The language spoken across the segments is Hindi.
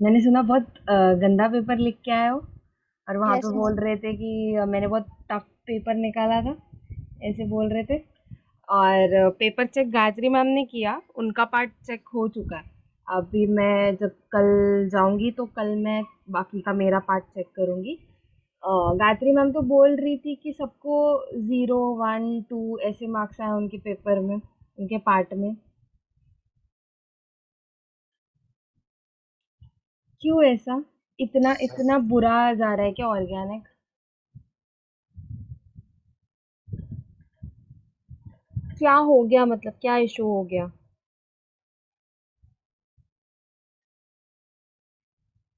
मैंने सुना बहुत गंदा पेपर लिख के आए हो। और वहां पे कैसे? बोल रहे थे कि मैंने बहुत टफ पेपर निकाला था, ऐसे बोल रहे थे। और पेपर चेक गायत्री मैम ने किया, उनका पार्ट चेक हो चुका है। अभी मैं जब कल जाऊंगी तो कल मैं बाकी का मेरा पार्ट चेक करूंगी। गायत्री मैम तो बोल रही थी कि सबको 0, 1, 2 ऐसे मार्क्स आए उनके पेपर में, उनके पार्ट में। क्यों ऐसा? इतना इतना बुरा जा रहा है क्या ऑर्गेनिक? क्या हो गया, मतलब क्या इशू हो गया?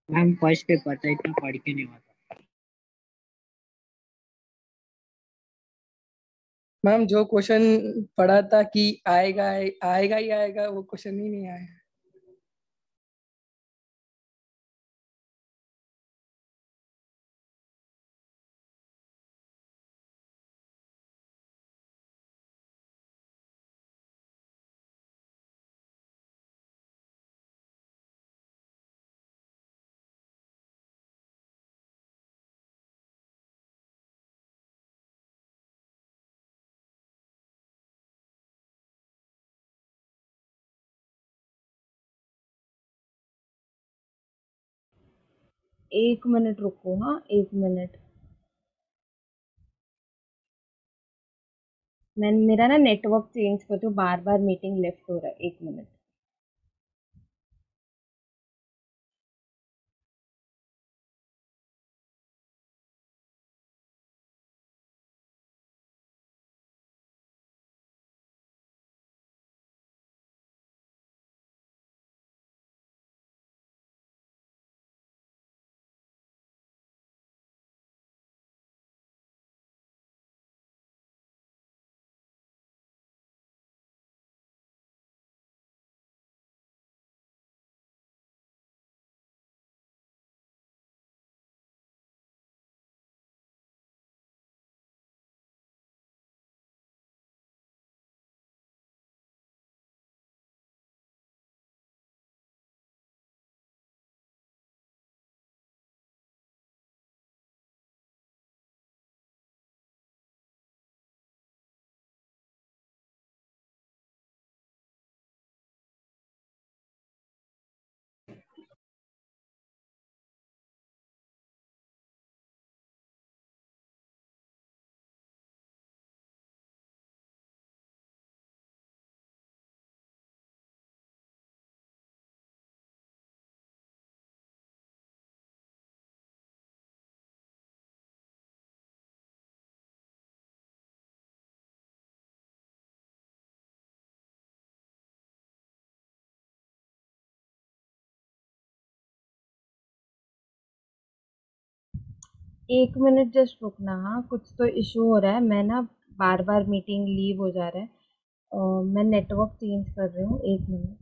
मैम फर्स्ट पेपर था, इतना पढ़ के नहीं आता। मैम जो क्वेश्चन पढ़ा था कि आएगा आएगा ही आएगा, वो क्वेश्चन ही नहीं आया। एक मिनट रुको, हाँ, एक मिनट। मैं मेरा ना नेटवर्क चेंज कर दो, बार बार मीटिंग लेफ्ट हो रहा है, एक मिनट। एक मिनट जस्ट रुकना, हाँ, कुछ तो इशू हो रहा है। मैं ना बार बार मीटिंग लीव हो जा रहा है। मैं नेटवर्क चेंज कर रही हूँ, एक मिनट।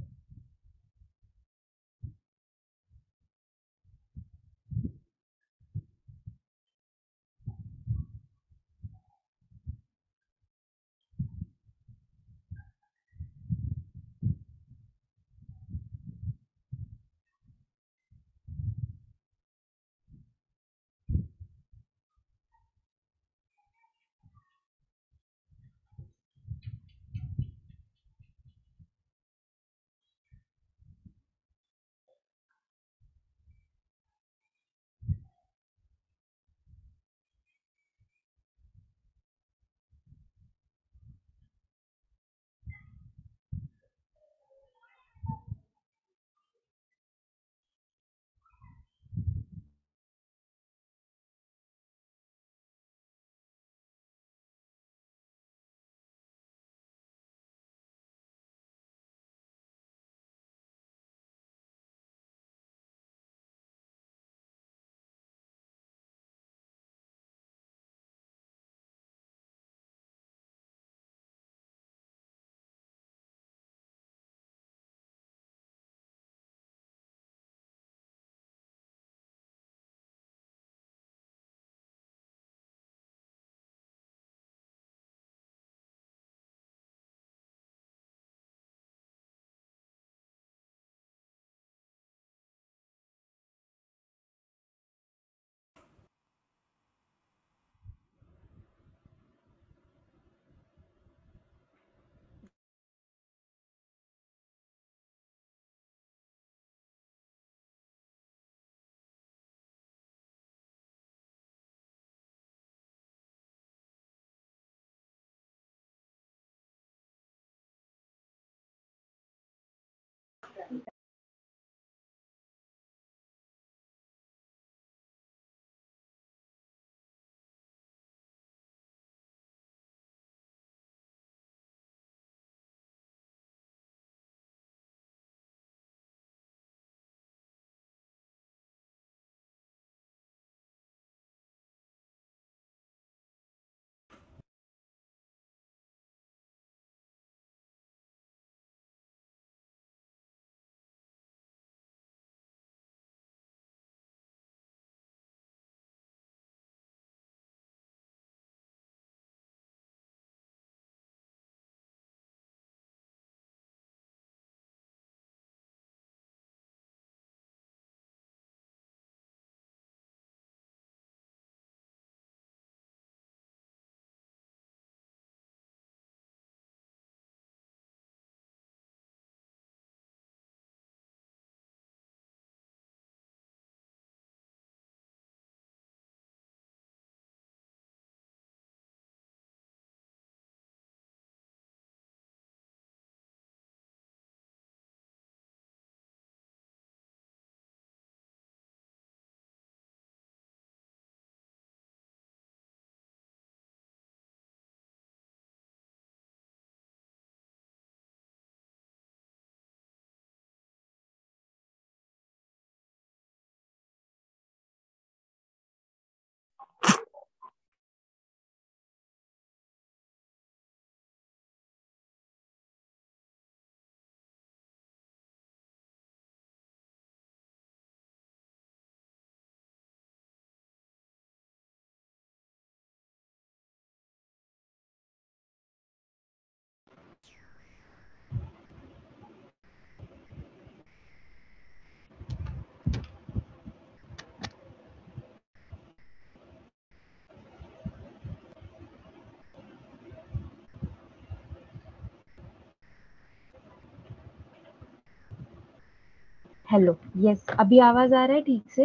हेलो, यस, अभी आवाज आ रहा है ठीक से?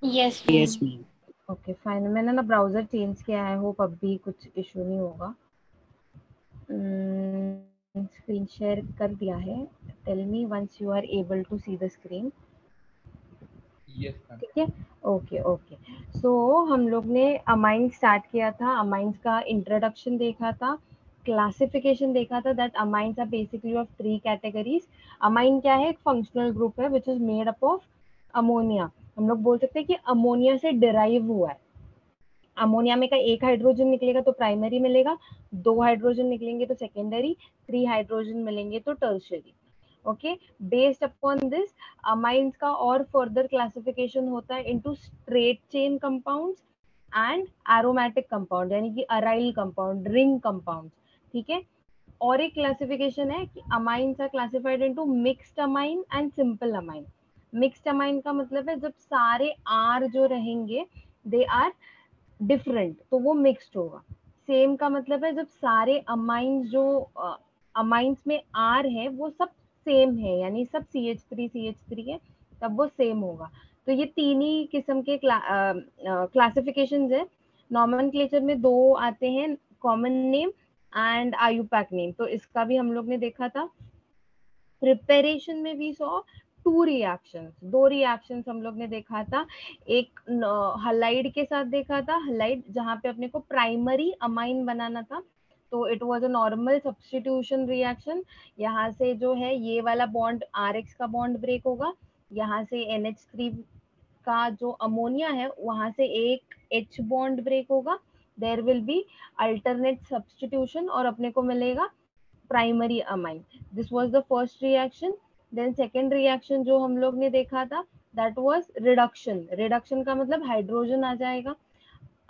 Yes yes ma'am. Ma'am. Okay fine, मैंने ना ब्राउजर चेंज किया है, होप अब भी कुछ इशू नहीं होगा। स्क्रीन शेयर कर दिया है। Tell me once you are able to see the screen. Yes ma'am. ठीक है, ओके ओके। सो हम लोग ने अमाइन स्टार्ट किया था, अमाइंस का इंट्रोडक्शन देखा था, क्लासिफिकेशन देखा था, that amines are basically of 3 categories. Amine क्या है? एक फंक्शनल ग्रुप है which is made up of ammonia. हम लोग बोल सकते हैं कि अमोनिया से डिराइव हुआ है। अमोनिया में का एक हाइड्रोजन निकलेगा तो प्राइमरी मिलेगा, 2 हाइड्रोजन निकलेंगे तो सेकेंडरी, 3 हाइड्रोजन मिलेंगे तो tertiary. Okay, based upon this amines का और फर्दर क्लासिफिकेशन होता है into straight chain compounds and aromatic compound, यानी कि अराइल कंपाउंड, रिंग कंपाउंड। ठीक है, और एक क्लासिफिकेशन है कि amines are classified into mixed amine and simple amine. Mixed amine का मतलब है जब सारे आर जो रहेंगे दे आर डिफरेंट तो वो मिक्स्ड होगा। सेम का मतलब है जब सारे अमाइंस जो अमाइंस में आर है वो सब सेम है, यानी सब CH3 है, तब वो सेम होगा। तो ये तीन ही किस्म के क्लासिफिकेशंस है। नॉमेनक्लेचर में 2 आते हैं, common name and IUPAC name, तो इसका भी हम लोग ने देखा था। प्रिपरेशन में वी सॉ 2 रिएक्शंस, 2 रिएक्शंस हम लोग ने देखा था। एक हलाइड के साथ देखा था, हलाइड जहाँ पे अपने को प्राइमरी अमाइन बनाना था, तो it was a normal substitution reaction. यहाँ से जो है ये वाला बॉन्ड RX का बॉन्ड ब्रेक होगा, यहाँ से NH3 का जो अमोनिया है वहां से एक H बॉन्ड ब्रेक होगा, there will be alternate substitution और अपने को मिलेगा primary amine. This was the first reaction. Then second reaction जो हम लोग ने देखा था दैट वाज रिडक्शन। रिडक्शन का मतलब हाइड्रोजन आ जाएगा,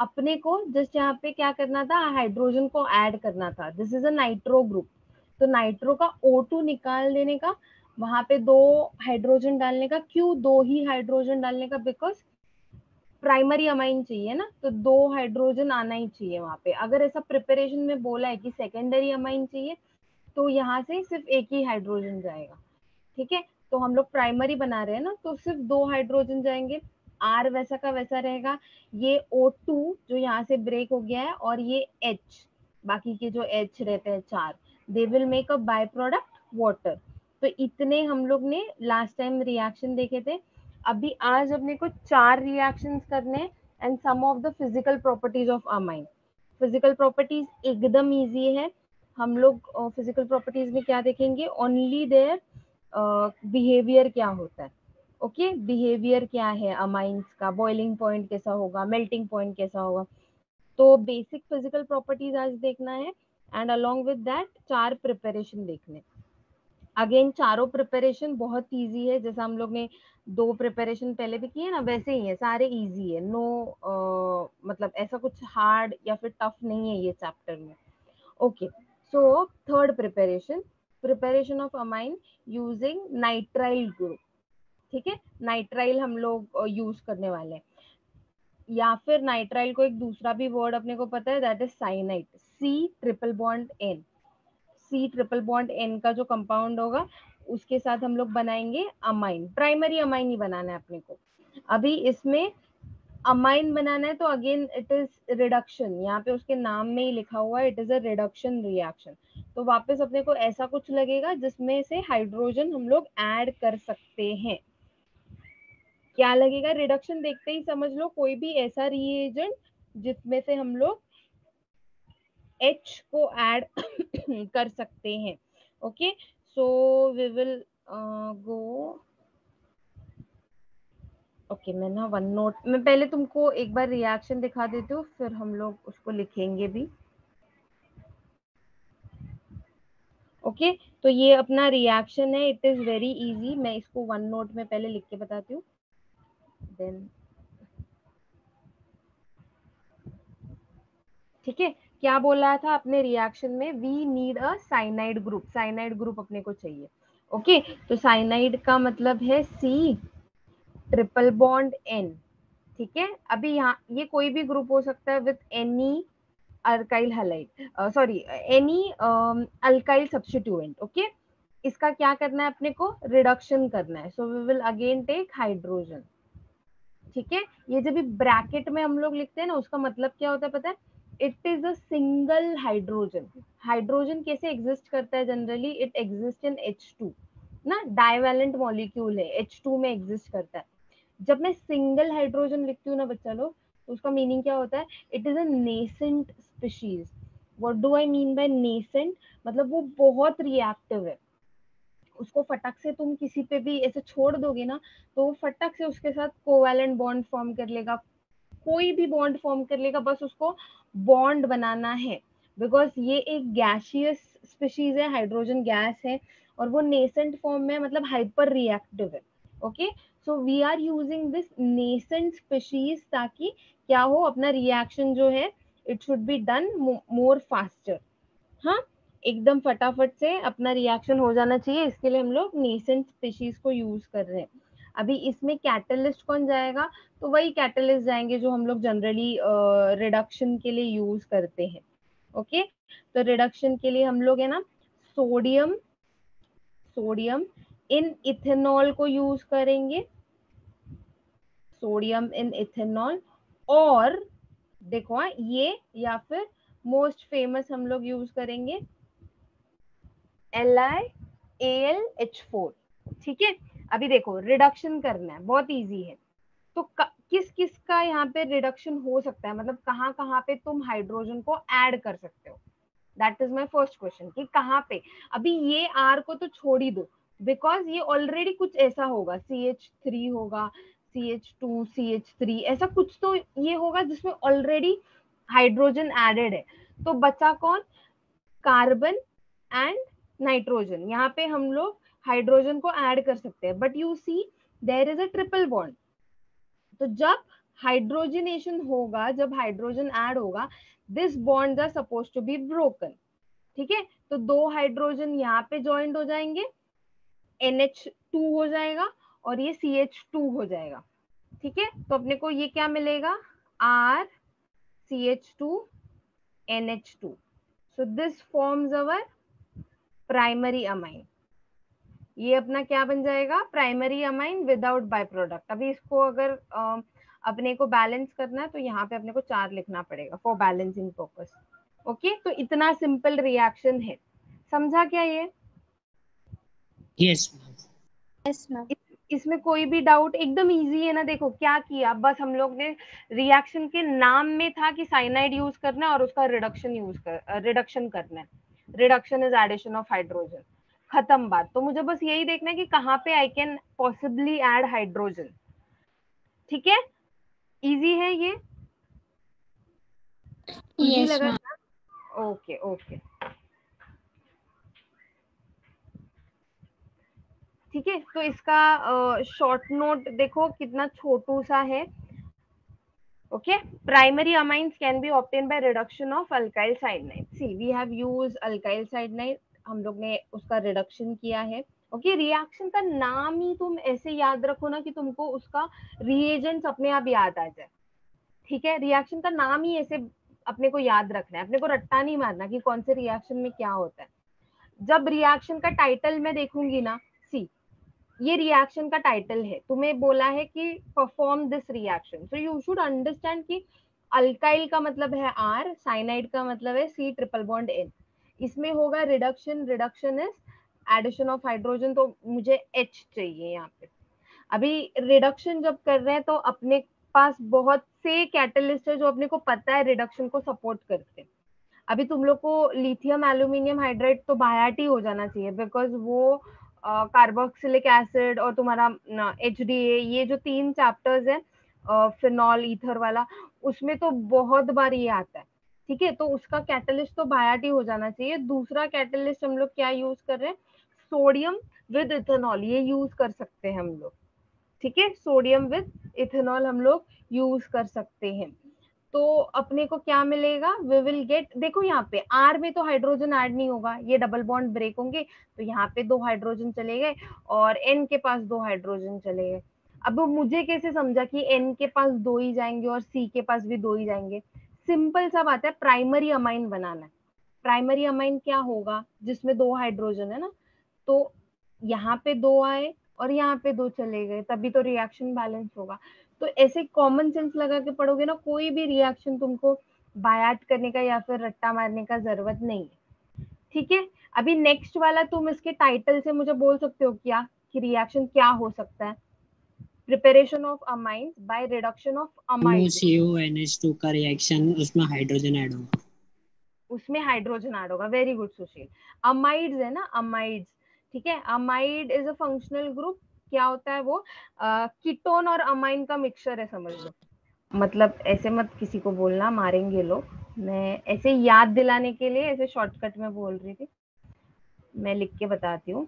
अपने को जस्ट यहाँ पे क्या करना था, हाइड्रोजन को ऐड करना था। This is a nitro group, तो नाइट्रो का O2 निकाल देने का, वहां पे 2 हाइड्रोजन डालने का। क्यों 2 ही हाइड्रोजन डालने का? बिकॉज प्राइमरी अमाइन चाहिए ना, तो 2 हाइड्रोजन आना ही चाहिए वहां पे। अगर ऐसा प्रिपरेशन में बोला है कि सेकेंडरी अमाइन चाहिए तो यहाँ से सिर्फ एक ही हाइड्रोजन जाएगा। ठीक है, तो हम लोग प्राइमरी बना रहे हैं ना, तो सिर्फ 2 हाइड्रोजन जाएंगे, R वैसा का वैसा रहेगा। ये O2 जो यहाँ से ब्रेक हो गया है और ये H, बाकी के जो H रहते हैं 4, they will make a bye product water. तो इतने हम लोग ने लास्ट टाइम रिएक्शन देखे थे। अभी आज अपने को 4 रिएक्शंस करने हैं and some of the physical properties of amine. Physical properties एकदम इजी है। हम लोग फिजिकल प्रॉपर्टीज में क्या देखेंगे? ओनली देयर बिहेवियर क्या होता है। ओके, बिहेवियर क्या है अमाइंस का, बॉइलिंग पॉइंट कैसा होगा, मेल्टिंग पॉइंट कैसा होगा, तो बेसिक फिजिकल प्रॉपर्टीज आज देखना है। And along with that 4 preparation देखने। अगेन चारों प्रिपरेशन बहुत इजी है, जैसा हम लोग ने 2 प्रिपरेशन पहले भी किए ना, वैसे ही है, सारे इजी है। नो मतलब ऐसा कुछ हार्ड या फिर टफ नहीं है ये चैप्टर में। Okay, so third preparation, preparation of amine using nitrile group. ठीक है, नाइट्राइल हम लोग यूज करने वाले हैं, या फिर नाइट्राइल को एक दूसरा भी वर्ड अपने को पता है, that is cyanide. C triple bond N, C triple bond N का जो कंपाउंड होगा उसके साथ हम लोग बनाएंगे अमाइन। प्राइमरी अमाइन ही बनाना है अपने को। अभी इसमें अमाइन बनाना है तो अगेन इट इज रिडक्शन, यहाँ पे उसके नाम में ही लिखा हुआ है it is a reduction reaction. तो वापस अपने को ऐसा कुछ लगेगा जिसमें से हाइड्रोजन हम लोग ऐड कर सकते हैं। क्या लगेगा? रिडक्शन देखते ही समझ लो कोई भी ऐसा रिएजेंट जिसमें से हम लोग H को ऐड कर सकते हैं। Okay, so we will go. Okay, मैं ना वन नोट मैं पहले तुमको एक बार रिएक्शन दिखा देती हूँ, फिर हम लोग उसको लिखेंगे भी। ओके, तो ये अपना रिएक्शन है, इट इज वेरी इजी। मैं इसको वन नोट में पहले लिख के बताती हूँ, देन ठीक है। क्या बोल रहा था अपने रिएक्शन में? We need a cyanide group, cyanide group अपने को चाहिए। ओके, तो साइनाइड का मतलब है C ट्रिपल बॉन्ड N। ठीक है, अभी यहाँ ये कोई भी ग्रुप हो सकता है with any alkyl halide, sorry any alkyl substituent. Okay, इसका क्या करना है अपने को, रिडक्शन करना है, so we will again take hydrogen. ठीक है, ये जब भी ब्रैकेट में हम लोग लिखते हैं ना, उसका मतलब क्या होता है पता है, it is a single hydrogen. Hydrogen कैसे एग्जिस्ट करता है generally, it exist in H2 ना, डाइवैलेंट मॉलिक्यूल है, H2 में एग्जिस्ट करता है। जब मैं सिंगल हाइड्रोजन लिखती हूँ ना बच्चा लोग, तो उसका मीनिंग क्या होता है, it is a nascent species. What do I mean by nascent, मतलब वो बहुत रिएक्टिव है, उसको फटक से तुम किसी पे भी ऐसे छोड़ दोगे ना, तो वो फटक से उसके साथ कोवैलेंट बॉन्ड फॉर्म कर लेगा, कोई भी बॉन्ड फॉर्म कर लेगा, बस उसको बॉन्ड बनाना है। बिकॉज ये एक गैसियस स्पीशीज है, हाइड्रोजन गैस है, और वो नेसेंट फॉर्म में, मतलब हाइपर रिएक्टिव है। Okay, so we are using this nascent species, ताकि क्या हो, अपना रिएक्शन जो है it should be done more faster. हाँ, एकदम फटाफट से अपना रिएक्शन हो जाना चाहिए, इसके लिए हम लोग नेसेंट स्पीशीज को यूज कर रहे हैं। अभी इसमें कैटलिस्ट कौन जाएगा, तो वही कैटलिस्ट जाएंगे जो हम लोग जनरली रिडक्शन के लिए यूज करते हैं। ओके, तो रिडक्शन के लिए हम लोग है ना, सोडियम सोडियम इन इथेनॉल को यूज करेंगे, सोडियम इन इथेनॉल। और देखो हाँ, ये या फिर मोस्ट फेमस हम लोग यूज करेंगे LiAlH4। ठीक है, अभी देखो रिडक्शन करना है, बहुत इजी है। तो किस किस का यहाँ पे रिडक्शन हो सकता है, मतलब कहाँ कहाँ पे तुम हाइड्रोजन को ऐड कर सकते हो, that is my first question, कि कहाँ पे। अभी ये R को तो छोड़ ही दो, बिकॉज ये ऑलरेडी कुछ ऐसा होगा, CH3 होगा, CH2 CH3, ऐसा कुछ तो ये होगा जिसमें ऑलरेडी हाइड्रोजन एडेड है। तो बचा कौन, कार्बन एंड नाइट्रोजन। यहाँ पे हम लोग हाइड्रोजन को ऐड कर सकते हैं, but you see there is a triple bond. तो जब हाइड्रोजनेशन होगा, जब हाइड्रोजन ऐड होगा, this bonds are suppose to be broken. ठीक है, तो दो हाइड्रोजन यहाँ पे ज्वाइंट हो जाएंगे, NH2 हो जाएगा, और ये CH2 हो जाएगा। ठीक है, तो अपने को ये क्या मिलेगा, RCH2NH2। So this forms our primary amine. ये अपना क्या बन जाएगा, primary amine without by product. अभी इसको अगर अपने को बैलेंस करना है, तो यहाँ पे अपने को 4 लिखना पड़ेगा फॉर बैलेंसिंग पर्पस। ओके, तो इतना सिंपल रिएक्शन है, समझा क्या ये। Yes ma'am. Yes ma'am. इसमें कोई भी डाउट, एकदम इजी है ना। देखो क्या किया, बस हम लोग ने रिएक्शन के नाम में था कि साइनाइड यूज करना है और उसका रिडक्शन करना है। Reduction is addition of hydrogen, खत्म बात। तो मुझे बस यही देखना है कि कहाँ पे I can possibly add hydrogen. ठीक है, इजी है ये, इजी यस लगा। मैम। ओके ओके, ठीक है। तो इसका शॉर्ट नोट देखो कितना छोटू सा है। Okay, primary amines can be obtained by reduction of alkyl cyanide. See, we have used alkyl cyanide, हम लोग ने उसका रिडक्शन किया है। ओके, रिएक्शन का नाम ही तुम ऐसे याद रखो ना कि तुमको उसका रिएजेंट्स अपने आप याद आ जाए। ठीक है, रिएक्शन का नाम ही ऐसे अपने को याद रखना है, अपने को रट्टा नहीं मारना कि कौन से रिएक्शन में क्या होता है। जब रिएक्शन का टाइटल मैं देखूंगी ना, सी ये रिएक्शन का टाइटल है, तुम्हें बोला है कि perform this reaction, so you should understand कि अल्काइल का मतलब है R, साइनाइड का मतलब है C ट्रिपल बॉन्ड N। इसमें होगा reduction, reduction is addition of hydrogen, तो मुझे H चाहिए यहाँ पे। अभी रिडक्शन जब कर रहे हैं तो अपने पास बहुत से कैटलिस्ट है जो अपने को पता है रिडक्शन को सपोर्ट करते हैं। अभी तुम लोग को लिथियम एल्यूमिनियम हाइड्राइड तो बायाट ही हो जाना चाहिए, बिकॉज वो कार्बोक्सिलिक एसिड और तुम्हारा HDA, ये जो 3 चैप्टर्स है फिनॉल ईथर वाला, उसमें तो बहुत बार ये आता है। ठीक है, तो उसका कैटलिस्ट तो बायाट ही हो जाना चाहिए। दूसरा कैटलिस्ट हम लोग क्या यूज कर रहे हैं, सोडियम विद इथेनॉल, ये यूज कर सकते हैं हम लोग। ठीक है, सोडियम विद इथेनॉल हम लोग यूज कर सकते हैं। तो अपने को क्या मिलेगा, वी विल गेट, देखो यहाँ पे R में तो हाइड्रोजन ऐड नहीं होगा, ये डबल बॉन्ड ब्रेक होंगे, तो यहाँ पे 2 हाइड्रोजन चले गए और N के पास 2 हाइड्रोजन चले गए। अब मुझे कैसे समझा कि N के पास 2 ही जाएंगे और C के पास भी 2 ही जाएंगे, सिंपल सा बात है, प्राइमरी अमाइन बनाना है। प्राइमरी अमाइन क्या होगा, जिसमें 2 हाइड्रोजन है ना, तो यहाँ पे 2 आए और यहाँ पे 2 चले गए, तभी तो रिएक्शन बैलेंस होगा। तो ऐसे कॉमन सेंस लगा के पढ़ोगे ना, कोई भी रिएक्शन तुमको बायाट करने का या फिर रट्टा मारने का जरूरत नहीं है, ठीक है। अभी नेक्स्ट वाला तुम इसके टाइटल से मुझे बोल सकते हो क्या कि रिएक्शन क्या हो सकता है? Preparation of amines by reduction of amide. MOCO-NH2 का रिएक्शन, उसमें हाइड्रोजन ऐड होगा। उसमें हाइड्रोजन ऐड होगा, वेरी गुड सुशील। अमाइड्स है ना, अमाइड्स, ठीक है। Amide is a functional group, क्या होता है वो? कीटोन और अमाइन का मिक्सचर है, समझ लो। मतलब ऐसे मत किसी को बोलना, मारेंगे लोग। मैं ऐसे याद दिलाने के लिए ऐसे शॉर्टकट में बोल रही थी, मैं लिख के बताती हूँ।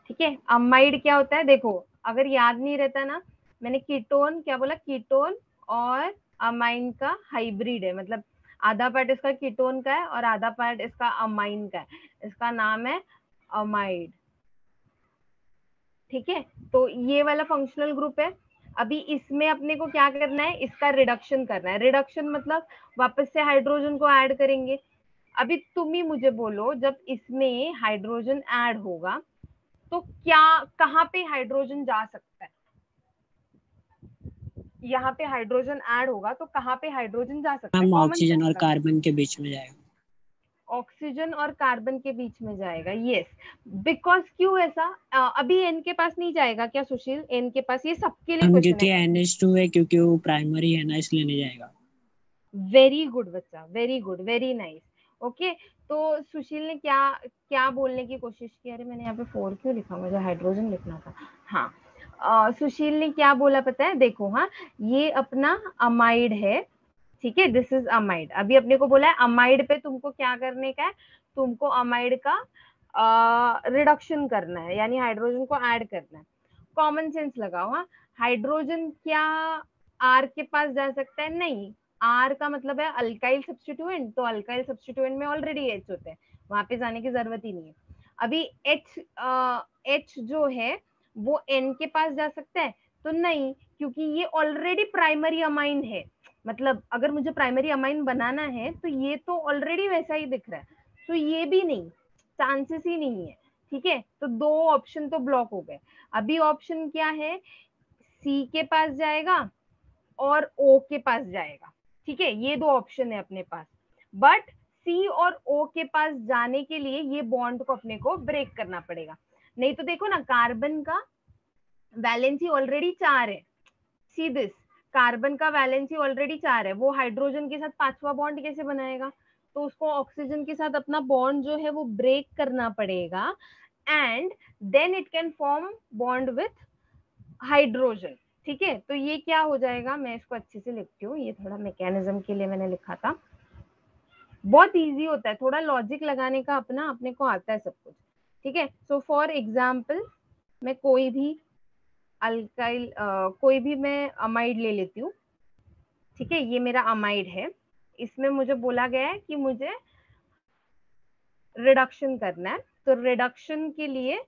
ठीक है, अमाइड क्या होता है देखो, अगर याद नहीं रहता ना, मैंने कीटोन क्या बोला, कीटोन और अमाइन का हाइब्रिड है, मतलब आधा पार्ट इसका कीटोन का है और आधा पार्ट इसका अमाइन का है, इसका नाम है अमाइड। ठीक है, तो ये वाला फंक्शनल ग्रुप है। अभी इसमें अपने को क्या करना है, इसका रिडक्शन करना है। रिडक्शन मतलब वापस से हाइड्रोजन को ऐड करेंगे। अभी तुम ही मुझे बोलो, जब इसमें हाइड्रोजन ऐड होगा तो क्या, कहाँ पे हाइड्रोजन जा सकता है? यहाँ पे हाइड्रोजन ऐड होगा तो कहाँ पे हाइड्रोजन जा सकता है? मैम कॉमन ऑक्सीजन सेंस और का, कार्बन के बीच में जाएगा। ऑक्सीजन और कार्बन के बीच में जाएगा, यस। बिकॉज क्यों ऐसा? अभी एन के पास नहीं जाएगा क्या सुशील? एन के पास, ये सबके लिए हम क्वेश्चन क्योंकि है। NH2 है, क्योंकि वो प्राइमरी है ना, इसलिए नहीं जाएगा। वेरी गुड बच्चा, very good, very nice. Okay, तो सुशील ने क्या क्या बोलने की कोशिश की? अरे मैंने यहाँ पे 4 क्यों लिखा, मुझे हाइड्रोजन लिखना था। हाँ, सुशील ने क्या बोला पता है? देखो, हाँ, ये अपना अमाइड है, ठीक है, दिस इज अमाइड। अभी अपने को बोला है अमाइड पे तुमको क्या करने का है, तुमको अमाइड का रिडक्शन करना है, यानी हाइड्रोजन को ऐड करना है। कॉमन सेंस लगाओ, हाँ। हाइड्रोजन क्या आर के पास जा सकता है? नहीं। आर का मतलब है अल्काइल सब्स्टिट्यूएंट, तो अल्काइल सब्स्टिट्यूएंट में ऑलरेडी एच होते हैं, वहां पे जाने की जरूरत ही नहीं है। अभी एच जो है वो एन के पास जा सकता है? तो नहीं, क्योंकि ये ऑलरेडी प्राइमरी अमाइन है। मतलब अगर मुझे प्राइमरी अमाइन बनाना है तो ये तो ऑलरेडी वैसा ही दिख रहा है, तो ये भी नहीं, चांसेस ही नहीं है। ठीक है, तो 2 ऑप्शन तो ब्लॉक हो गए। अभी ऑप्शन क्या है? सी के पास जाएगा और ओ के पास जाएगा। ठीक है, ये 2 ऑप्शन है अपने पास। बट सी और ओ के पास जाने के लिए ये बॉन्ड को अपने को ब्रेक करना पड़ेगा। नहीं तो देखो ना, कार्बन का वैलेंसी ऑलरेडी 4 है। सी दिस, कार्बन का वैलेंसी ऑलरेडी 4 है, वो हाइड्रोजन के साथ 5वां बॉन्ड कैसे बनाएगा? तो उसको ऑक्सीजन के साथ अपना बॉन्ड जो है वो ब्रेक करना पड़ेगा, and then it can form bond with hydrogen. ठीक है, तो ये क्या हो जाएगा, मैं इसको अच्छे से लिखती हूँ, ये थोड़ा मैकेनिज्म के लिए मैंने लिखा था। बहुत इजी होता है, थोड़ा लॉजिक लगाने का अपना अपने को आता है सब कुछ। ठीक है, सो फॉर एग्जाम्पल मैं कोई भी अल्काइल कोई भी मैं अमाइड ले लेती हूँ। ठीक है, ये मेरा अमाइड है, इसमें मुझे बोला गया है कि मुझे रिडक्शन करना है। तो रिडक्शन के लिए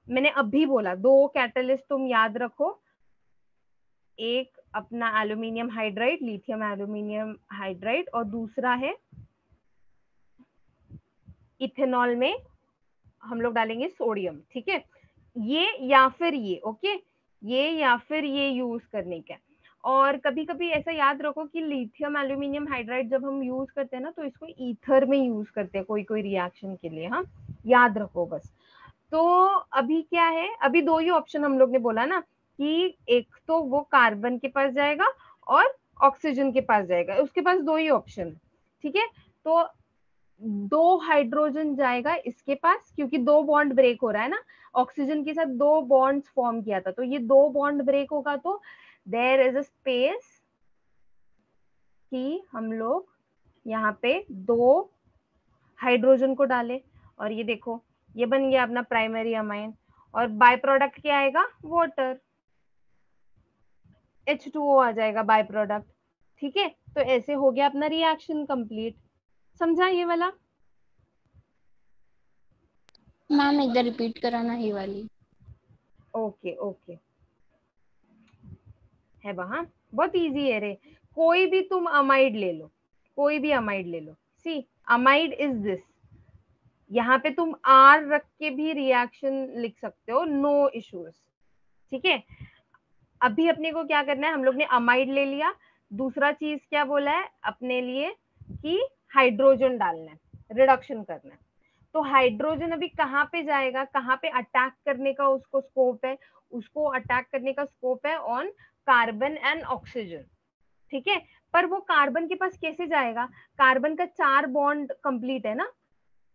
मैंने अभी बोला 2 कैटलिस्ट तुम याद रखो, एक अपना aluminium hydride, lithium aluminium hydride, और दूसरा है इथेनॉल में हम लोग डालेंगे सोडियम। ठीक है, ये या फिर ये, ओके, ये या फिर ये यूज करने का। और कभी कभी ऐसा याद रखो कि लिथियम एल्यूमिनियम हाइड्राइड जब हम यूज करते हैं ना, तो इसको ईथर में यूज करते हैं कोई कोई रिएक्शन के लिए, हाँ, याद रखो बस। तो अभी क्या है, अभी 2 ही ऑप्शन हम लोग ने बोला ना, कि एक तो वो कार्बन के पास जाएगा और ऑक्सीजन के पास जाएगा, उसके पास 2 ही ऑप्शन। ठीक है, तो 2 हाइड्रोजन जाएगा इसके पास, क्योंकि 2 बॉन्ड ब्रेक हो रहा है ना, ऑक्सीजन के साथ 2 बॉन्ड्स फॉर्म किया था, तो ये 2 बॉन्ड ब्रेक होगा, तो देयर इज अ स्पेस कि हम लोग यहाँ पे 2 हाइड्रोजन को डाले, और ये देखो ये बन गया अपना प्राइमरी अमाइन, और बाय प्रोडक्ट क्या आएगा? वाटर, H2O आ जाएगा बाय प्रोडक्ट। ठीक है, तो ऐसे हो गया अपना रिएक्शन कंप्लीट। समझा ये वाला? मैम एक बार रिपीट कराना ये वाली। ओके ओके, है वहां, बहुत इजी है रे। कोई भी तुम अमाइड ले लो, कोई भी अमाइड ले लो, सी अमाइड इज दिस, यहाँ पे तुम आर रख के भी रिएक्शन लिख सकते हो, नो इश्यूज। ठीक है, अभी अपने को क्या करना है, हम लोग ने अमाइड ले लिया, दूसरा चीज क्या बोला है अपने लिए कि हाइड्रोजन डालना है, रिडक्शन करना है। तो हाइड्रोजन अभी कहाँ पे जाएगा, कहाँ पे अटैक करने का उसको स्कोप है, उसको अटैक करने का स्कोप है ऑन कार्बन एंड ऑक्सीजन। ठीक है, पर वो कार्बन के पास कैसे जाएगा, कार्बन का 4 बॉन्ड कंप्लीट है ना,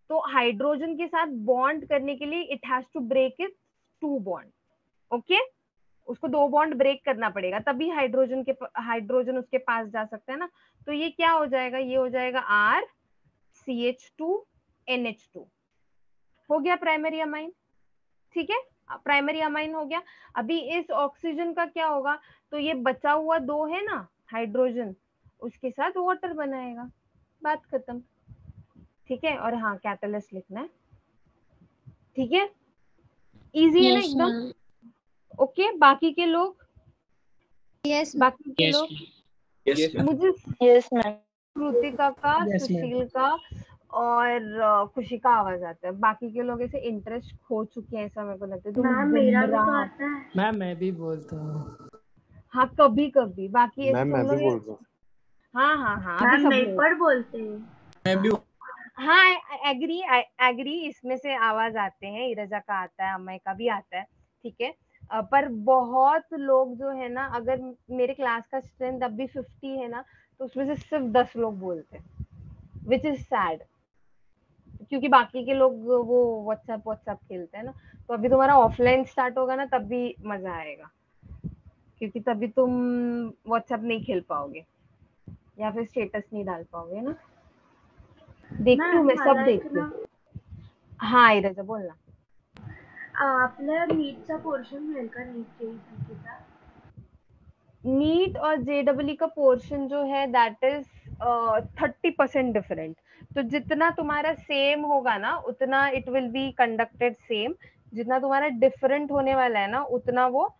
तो हाइड्रोजन के साथ बॉन्ड करने के लिए it has to break it 2 bond. Okay, उसको 2 बॉन्ड ब्रेक करना पड़ेगा, तभी हाइड्रोजन उसके पास जा सकता है ना। तो ये क्या हो जाएगा, ये हो जाएगा RCH2NH2, हो गया प्राइमरी अमाइन। ठीक है, प्राइमरी अमाइन हो गया। अभी इस ऑक्सीजन का क्या होगा, तो ये बचा हुआ 2 है ना हाइड्रोजन, उसके साथ वाटर बनाएगा, बात खत्म। ठीक है, और हाँ कैटलिस्ट लिखना है। ठीक है, इजी है ना यस एकदम। मैम। ओके, बाकी के लोग, यस बाकी के यस लोग, Yes, ma'am. मुझे यस मैम। कृतिका का, यस मैम। सुशील का और खुशी का आवाज आता है, बाकी के लोग ऐसे इंटरेस्ट खो चुके हैं ऐसा मेरे को लगता है। तुम मेरा भी तो गुमराह, आता है। मैम मैं भी बोलता हूँ। हाँ कभी कभी, बाकी ऐसे मैम तुम मैं भी लोग बोल रहा हूँ। हाँ हाँ हाँ, अभी मैम सब मेरे लोग, पर बोलते हैं। मैं भी हाँ एग्री एग्री, इसमें से आवाज आते हैं, इरजा का आता है, अमय का भी आता है। ठीक है, पर बहुत लोग जो है ना, अगर मेरे क्लास का स्ट्रेंथ अभी 50 है ना, तो उसमें से सिर्फ 10 लोग बोलते हैं, विच इज सैड, क्योंकि बाकी के लोग वो व्हाट्सएप खेलते हैं ना। तो अभी तुम्हारा ऑफलाइन स्टार्ट होगा ना, तब भी मजा आएगा, क्योंकि तभी तुम व्हाट्सएप नहीं खेल पाओगे या फिर स्टेटस नहीं डाल पाओगे ना। देखती हूँ, मैं सब मला एक देखती ना हूँ। हाँ इरजा बोलना। आपल्या नीटचा पोर्शन मिळेल का, नीट जेईचा? नीट और जेडब्ल्यू का पोर्शन जो है दैट इज 30% डिफरेंट। तो जितना तुम्हारा सेम होगा ना, उतना it will be conducted same, जितना तुम्हारा डिफरेंट होने वाला है ना, उतना वो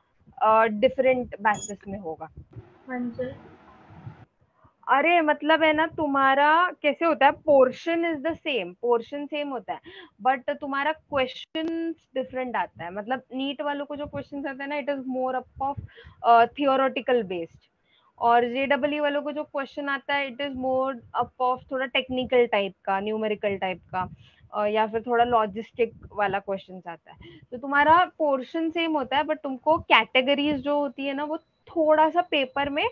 डिफरेंट बैचेस में होगा। म्हणजे अरे मतलब है ना, तुम्हारा कैसे होता है, portion is the same, portion same होता है, बट तुम्हारा क्वेश्चन डिफरेंट आता है। मतलब नीट वालों को जो क्वेश्चन आता है ना, it is more up of theoretical based, और जेडब्ल्यू वालों को जो क्वेश्चन आता है, it is more up of थोड़ा टेक्निकल टाइप का, न्यूमेरिकल टाइप का, या फिर थोड़ा लॉजिस्टिक वाला क्वेश्चन आता है। तो तुम्हारा पोर्शन सेम होता है, बट तुमको कैटेगरीज जो होती है ना, वो थोड़ा सा पेपर में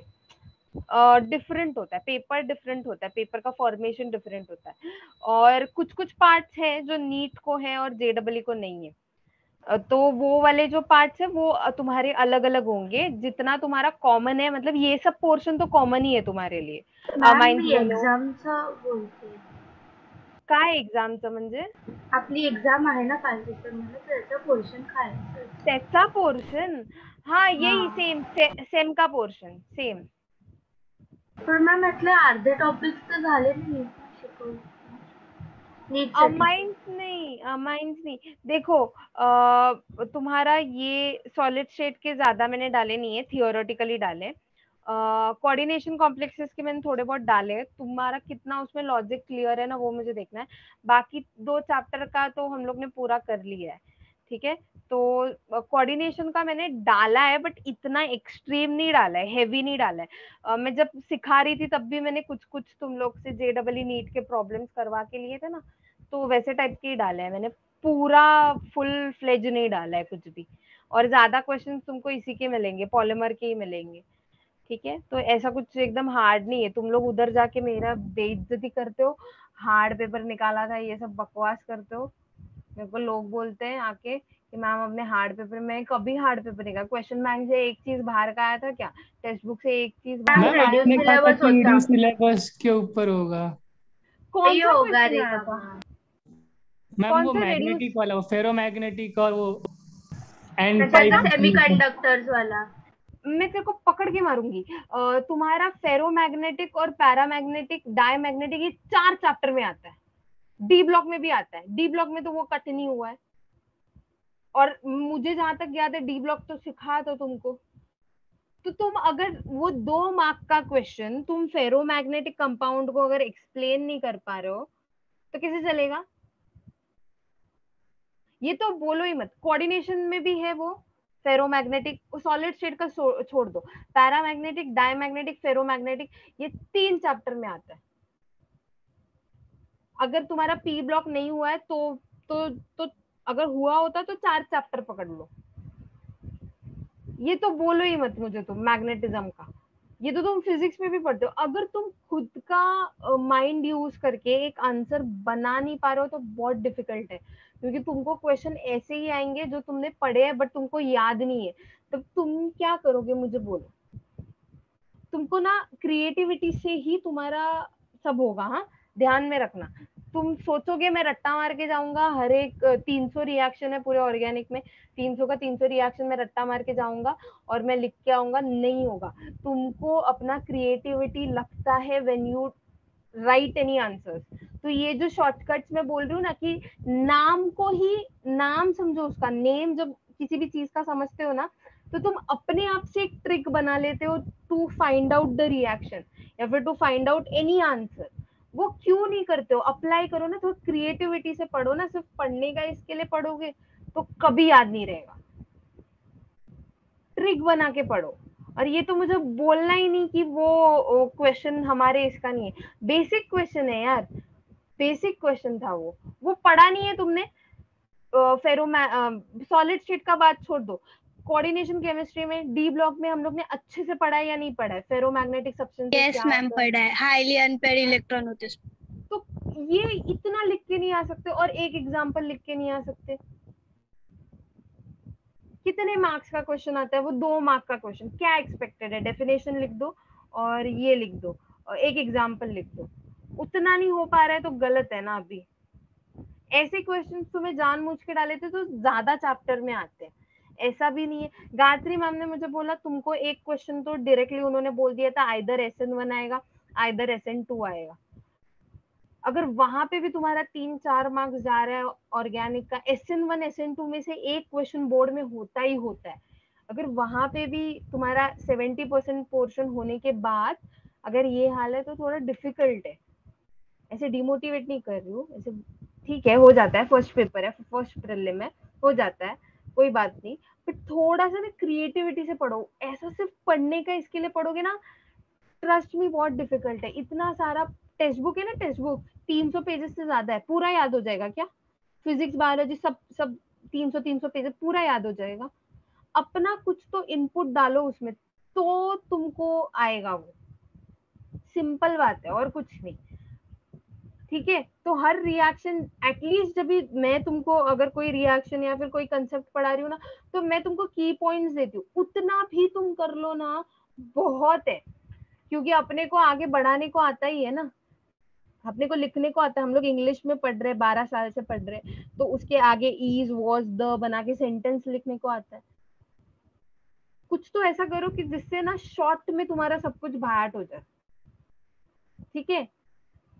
डिफरेंट होता है, पेपर डिफरेंट होता है, पेपर का फॉर्मेशन डिफरेंट होता है, और कुछ कुछ पार्ट्स है जो नीट को है और जेडब्ल्यू को नहीं है। तो वो वाले जो पार्ट्स है वो तुम्हारे अलग अलग होंगे, जितना तुम्हारा कॉमन है, मतलब ये सब पोर्शन तो कॉमन ही है तुम्हारे लिए। मॅम माइंड मी बोलो एक्झामचं बोलते। काय एक्झामचं म्हणजे, आपली एक्झाम आहे ना 5 डिसेंबरला, त्याचं पोर्शन काय असेल? त्याचा पोर्शन, हाँ यही हाँ। सेम सेम का पोर्शन सेम। पण मॅम यातले अर्धे टॉपिक्स तर झाले नाही शिकवून नीटसाठी. अमाइंस नहीं देखो, तुम्हारा ये सॉलिड स्टेट के ज्यादा मैंने डाले नहीं है, थियोरेटिकली डाले। कोऑर्डिनेशन कॉम्प्लेक्सेस के मैंने थोड़े बहुत डाले, तुम्हारा कितना उसमें लॉजिक क्लियर है ना, वो मुझे देखना है। बाकी 2 चैप्टर का तो हम लोग ने पूरा कर लिया है। ठीक है, तो कोऑर्डिनेशन का मैंने डाला है, बट इतना एक्सट्रीम नहीं डाला है, हेवी नहीं डाला है। मैं जब सिखा रही थी तब भी मैंने कुछ कुछ तुम लोग से जेडब्ल्यू नीट के प्रॉब्लम्स करवा के लिए थे ना, तो वैसे टाइप के ही डाले हैं मैंने, पूरा फुल फ्लेज नहीं डाला है कुछ भी। और ज्यादा क्वेश्चंस तुमको इसी के मिलेंगे, पॉलीमर के ही मिलेंगे। ठीक है, तो ऐसा कुछ एकदम हार्ड नहीं है, तुम लोग उधर जाके मेरा बेइज्जती करते हो, हार्ड पेपर निकाला था, ये सब बकवास करते हो। मेरे को लोग बोलते हैं आके कि मैम अपने हार्ड पेपर में, कभी हार्ड पेपर नहीं, क्वेश्चन बैंक से एक चीज बाहर का आया था क्या, टेक्स्ट बुक से एक चीज बाहर मैम का आया मैम था? रेड्यूस आपने कहा था सिलेबस कि होता. सिलेबस के ऊपर होगा। कौन सा होगा क्वेश्चन आया रेखा था, मैम. मैम कौन वो सा रेड्यूस, मैग्नेटिक वाला, वो फेरोमैग्नेटिक और वो एंड त्याचा टाइप। सेमीकंडक्टर्स वाला. मैं तेरे को पकड़ के मारूंगी। तुम्हारा फेरोमैग्नेटिक और पैरामैग्नेटिक डायमैग्नेटिक ये 4 चैप्टर में आता है, डी ब्लॉक में भी आता है, डी ब्लॉक में तो वो कट नहीं हुआ है, और मुझे जहां तक याद है डी ब्लॉक तो सिखा था तुमको। तो तुम अगर वो 2 मार्क का क्वेश्चन तुम फेरोमैग्नेटिक कंपाउंड को अगर एक्सप्लेन नहीं कर पा रहे हो तो कैसे चलेगा? ये तो बोलो ही मत। कोऑर्डिनेशन में भी है वो फेरोमैग्नेटिक, सॉलिड स्टेट का छोड़ दो, पैरामैग्नेटिक, डायमैग्नेटिक, फेरोमैग्नेटिक, ये 3 चैप्टर में आता है। अगर तुम्हारा पी ब्लॉक नहीं हुआ है तो अगर हुआ होता तो 4 चैप्टर पकड़ लो। ये तो बोलो ही मत मुझे तुम मैग्नेटिज्म का, ये तो तुम फिजिक्स में भी पढ़ते हो। अगर तुम खुद का माइंड यूज करके एक आंसर बना नहीं पा रहे हो तो बहुत डिफिकल्ट है, क्योंकि तुमको क्वेश्चन ऐसे ही आएंगे जो तुमने पढ़े हैं बट तुमको याद नहीं है। तब तुम क्या करोगे मुझे बोलो? तुमको ना क्रिएटिविटी से ही तुम्हारा सब होगा। हाँ, ध्यान में रखना। तुम सोचोगे मैं रट्टा मार के जाऊंगा, हर एक 300 रिएक्शन है पूरे ऑर्गेनिक में, 300 का 300 रिएक्शन में रट्टा मार के जाऊंगा और मैं लिख के आऊंगा, नहीं होगा। तुमको अपना क्रिएटिविटी लगता है when you right any answers. तो ये जो शॉर्टकट्स मैं बोल रही हूँ ना, कि नाम को ही नाम समझो, उसका नेम जब किसी भी चीज का समझते हो ना, तो तुम अपने आप से एक ट्रिक बना लेते हो to find out the reaction या फिर to find out any answer. वो क्यों नहीं करते हो? अप्लाई करो ना, तो क्रिएटिविटी से पढ़ो ना। सिर्फ पढ़ने का इसके लिए पढ़ोगे तो कभी याद नहीं रहेगा। ट्रिक बना के पढ़ो। और ये तो मुझे बोलना ही नहीं कि वो क्वेश्चन हमारे इसका नहीं है, बेसिक क्वेश्चन है यार, बेसिक क्वेश्चन था वो पढ़ा नहीं है तुमने। फेरो सॉलिड स्टेट का बात छोड़ दो, कोऑर्डिनेशन केमिस्ट्री में डी ब्लॉक में हम लोग ने अच्छे से पढ़ा है या नहीं पढ़ा है? फेरोमैग्नेटिक सब्सटेंसेस यस क्या मैम, होता है? पढ़ा है। हाईली अनपेयर इलेक्ट्रॉन होते हैं। तो ये इतना लिख के नहीं आ सकते और एक एग्जांपल लिख के नहीं आ सकते? कितने मार्क्स का क्वेश्चन आता है वो? 2 मार्क का क्वेश्चन। क्या एक्सपेक्टेड है? डेफिनेशन लिख दो और ये लिख दो और एक एग्जांपल लिख दो। उतना नहीं हो पा रहा है तो गलत है ना। अभी ऐसे क्वेश्चन तुम्हें जानबूझ के डाले थे तो ज्यादा चैप्टर में आते हैं, ऐसा भी नहीं है। गायत्री मैम ने मुझे बोला तुमको एक क्वेश्चन तो डायरेक्टली उन्होंने बोल दिया था, आइदर SN1 आएगा आइदर SN2 आएगा। अगर वहां पे भी तुम्हारा 3-4 मार्क्स जा रहा है ऑर्गेनिक का, SN1 SN2 में से एक क्वेश्चन बोर्ड में होता ही होता है। अगर वहां पे भी तुम्हारा 70% पोर्शन होने के बाद अगर ये हाल है तो थोड़ा डिफिकल्ट है। ऐसे डिमोटिवेट नहीं कर रही हूँ, ऐसे ठीक है, हो जाता है, फर्स्ट पेपर है, फर्स्ट प्रीलिम है, हो जाता है, कोई बात नहीं। बट थोड़ा सा ना क्रिएटिविटी से पढ़ो। ऐसा सिर्फ पढ़ने का इसके लिए पढ़ोगे ना, ट्रस्ट मी बहुत डिफिकल्ट है। इतना सारा टेक्स्ट बुक है ना, टेक्स्ट बुक 300 पेजेस से ज्यादा है, पूरा याद हो जाएगा क्या? फिजिक्स बायोलॉजी सब सब 300 पेजेस पूरा याद हो जाएगा? अपना कुछ तो इनपुट डालो उसमें तो तुमको आएगा वो। सिंपल बात है और कुछ नहीं। ठीक है, तो हर रिएक्शन एटलीस्ट जब भी मैं तुमको अगर कोई रिएक्शन या फिर कोई कंसेप्ट पढ़ा रही हूँ ना, तो मैं तुमको की पॉइंट्स देती हूँ, उतना भी तुम कर लो ना, बहुत है। क्योंकि अपने को आगे बढ़ाने को आता ही है ना, अपने को लिखने को आता है। हम लोग इंग्लिश में पढ़ रहे, 12 साल से पढ़ रहे, तो उसके आगे इज वॉज द बना के सेंटेंस लिखने को आता है। कुछ तो ऐसा करो कि जिससे ना शॉर्ट में तुम्हारा सब कुछ बाहर हो जाए। ठीक है,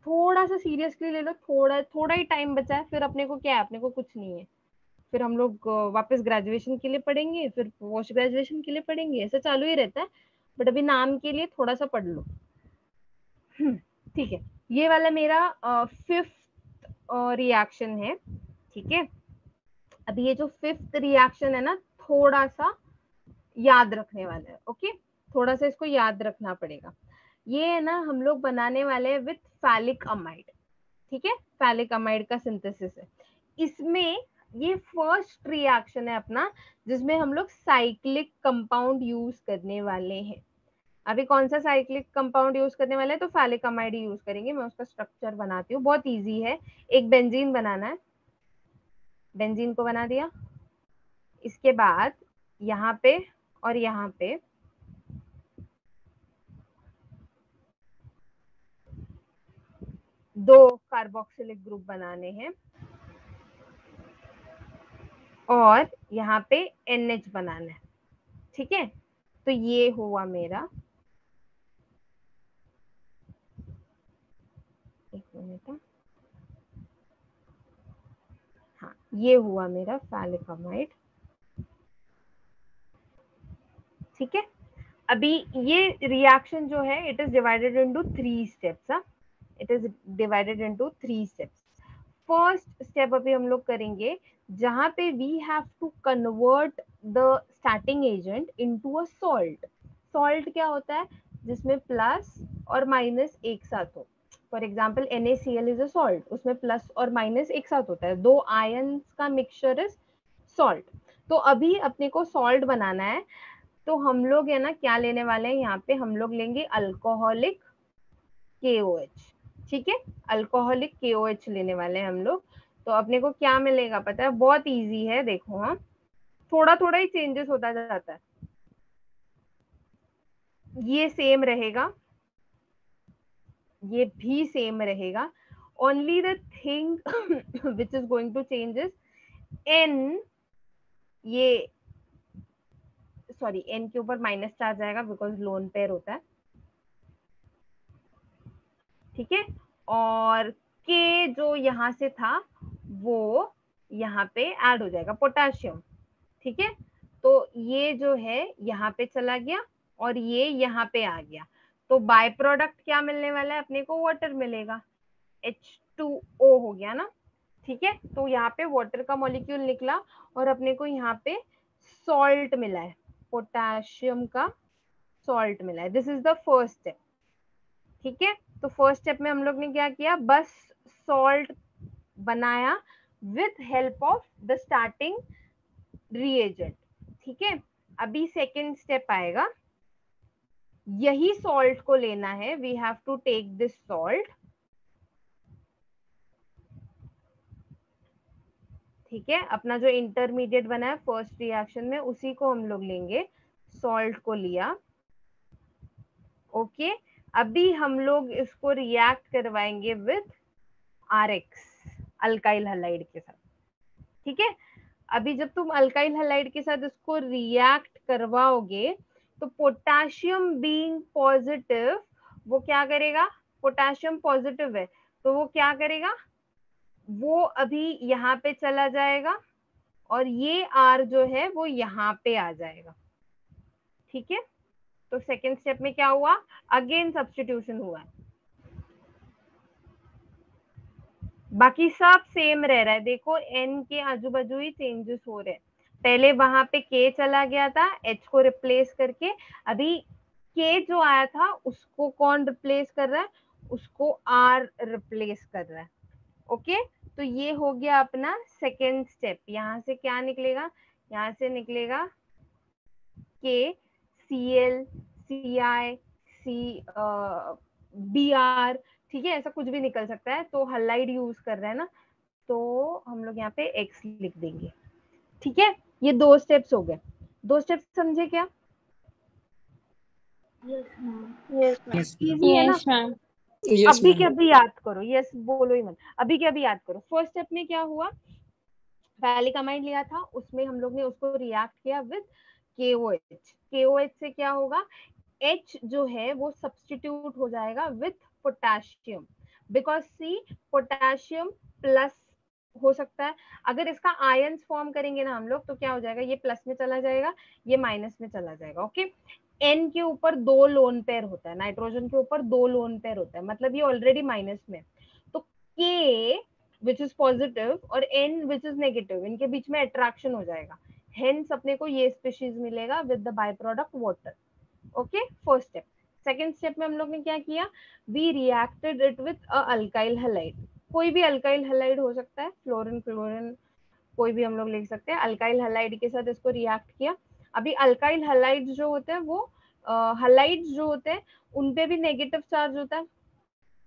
थोड़ा सा सीरियसली ले लो, थोड़ा थोड़ा ही टाइम बचा है, फिर अपने को क्या है, अपने को कुछ नहीं है। फिर हम लोग वापस ग्रेजुएशन के लिए पढ़ेंगे, फिर पोस्ट ग्रेजुएशन के लिए पढ़ेंगे, ऐसा चालू ही रहता है। बट अभी नाम के लिए थोड़ा सा पढ़ लो। ठीक है, ये वाला मेरा 5th रिएक्शन है। ठीक है, अभी ये जो 5th रिएक्शन है ना, थोड़ा सा याद रखने वाला है। ओके, थोड़ा सा इसको याद रखना पड़ेगा। ये है ना, हम लोग बनाने वाले हैं विथ फैलिक अमाइड। ठीक है, फैलिक अमाइड का सिंथेसिस है इसमें। ये फर्स्ट रिएक्शन है अपना जिसमें हम लोग साइक्लिक कंपाउंड यूज करने वाले हैं। अभी कौन सा साइक्लिक कंपाउंड यूज करने वाले हैं? तो फैलिक अमाइड यूज करेंगे। मैं उसका स्ट्रक्चर बनाती हूँ, बहुत इजी है। एक बेंजीन बनाना है, बेंजीन को बना दिया। इसके बाद यहाँ पे और यहाँ पे दो कार्बोक्सिलिक ग्रुप बनाने हैं और यहाँ पे NH बनाना है। ठीक है, तो ये हुआ मेरा, एक मिनट, हाँ, ये हुआ मेरा फैलिक अमाइड। ठीक है, अभी ये रिएक्शन जो है it is divided into 3 steps. It is divided into 3 steps. First step अभी हम लोग करेंगे जहां पे we have to convert the starting agent into a salt. Salt क्या होता है? जिसमें प्लस और माइनस एक साथ हो। For example NaCl is a salt, उसमें प्लस और माइनस एक साथ होता है, 2 आयंस का मिक्सचर इज सॉल्ट। तो अभी अपने को सॉल्ट बनाना है, तो हम लोग है ना क्या लेने वाले हैं, यहाँ पे हम लोग लेंगे अल्कोहलिक KOH। ठीक है, अल्कोहलिक KOH लेने वाले हैं हम लोग। तो अपने को क्या मिलेगा पता है? बहुत इजी है, देखो। हाँ, थोड़ा थोड़ा ही चेंजेस होता जाता है। ये सेम रहेगा, ये भी सेम रहेगा। Only the thing which is going to change is N, ये सॉरी N के ऊपर माइनस चार्ज आएगा बिकॉज लोन पेयर होता है। ठीक है, और K जो यहाँ से था वो यहाँ पे ऐड हो जाएगा, पोटेशियम। ठीक है, तो ये जो है यहाँ पे चला गया और ये यहाँ पे आ गया। तो बाय प्रोडक्ट क्या मिलने वाला है अपने को? वाटर मिलेगा, H2O हो गया ना। ठीक है, तो यहाँ पे वाटर का मॉलिक्यूल निकला और अपने को यहाँ पे सॉल्ट मिला है, पोटेशियम का सॉल्ट मिला है। This is the first step. ठीक है, तो फर्स्ट स्टेप में हम लोग ने क्या किया? बस सॉल्ट बनाया with help of the starting reagent. ठीक है, अभी सेकेंड स्टेप आएगा, यही सॉल्ट को लेना है। We have to take this salt. ठीक है, अपना जो इंटरमीडिएट बना है फर्स्ट रिएक्शन में, उसी को हम लोग लेंगे, सॉल्ट को लिया। ओके, अभी हम लोग इसको रिएक्ट करवाएंगे विथ RX, अल्काइल हैलाइड के साथ। ठीक है, अभी जब तुम अल्काइल हैलाइड के साथ इसको रिएक्ट करवाओगे तो पोटेशियम बीइंग पॉजिटिव वो क्या करेगा? पोटेशियम पॉजिटिव है तो वो क्या करेगा? वो अभी यहाँ पे चला जाएगा और ये R जो है वो यहाँ पे आ जाएगा। ठीक है, तो सेकेंड स्टेप में क्या हुआ? अगेन सब्स्टिट्यूशन हुआ है, बाकी सब सेम रह रहा है। देखो N के आजू बाजू ही चेंजेस हो रहे हैं। पहले वहां पे K चला गया था H को रिप्लेस करके, अभी K जो आया था उसको कौन रिप्लेस कर रहा है? उसको R रिप्लेस कर रहा है। ओके, तो ये हो गया अपना सेकेंड स्टेप। यहाँ से क्या निकलेगा? यहाँ से निकलेगा K Cl Ci Br। ठीक है, ऐसा कुछ भी निकल सकता है। तो हलाइड यूज कर रहे हैं ना, तो हम लोग यहाँ पे X लिख देंगे। ठीक है, ये 2 स्टेप्स हो गए। 2 स्टेप्स समझे क्या? Yes ma'am. Yes, ma'am. Yes, ma'am. Easy है ना? Yes, ma'am. यस अभी मैम। के अभी याद करो, यस बोलो ही मत, अभी के अभी याद करो। फर्स्ट स्टेप में क्या हुआ? फैलिक अमाइड लिया था, उसमें हम लोग ने उसको रिएक्ट किया विद KOH। KOH से क्या होगा? H जो है वो सब्स्टिट्यूट हो जाएगा with potassium, because see potassium plus हो सकता है। अगर इसका आयंस फॉर्म करेंगे ना हम लोग तो क्या हो जाएगा? ये प्लस में चला जाएगा, ये माइनस में चला जाएगा। ओके, N के ऊपर 2 लोन पेयर होता है, नाइट्रोजन के ऊपर 2 लोन पेयर होता है, मतलब ये ऑलरेडी माइनस में। तो K विच इज पॉजिटिव और N विच इज नेगेटिव, इनके बीच में अट्रैक्शन हो जाएगा, हेंस अपने को ये स्पीशीज मिलेगा with the by product water. Okay, first step. Second step में हम लोग ने क्या किया? We reacted it with a alkyl halide. कोई भी अल्काइल हैलाइड हो सकता है, फ्लोरीन क्लोरीन कोई भी हम लोग लिख सकते हैं। अल्काइल हैलाइड के साथ इसको रिएक्ट किया। अभी अल्काइल हैलाइड जो होते हैं वो हैलाइड्स जो होते हैं उन पे भी नेगेटिव चार्ज होता है।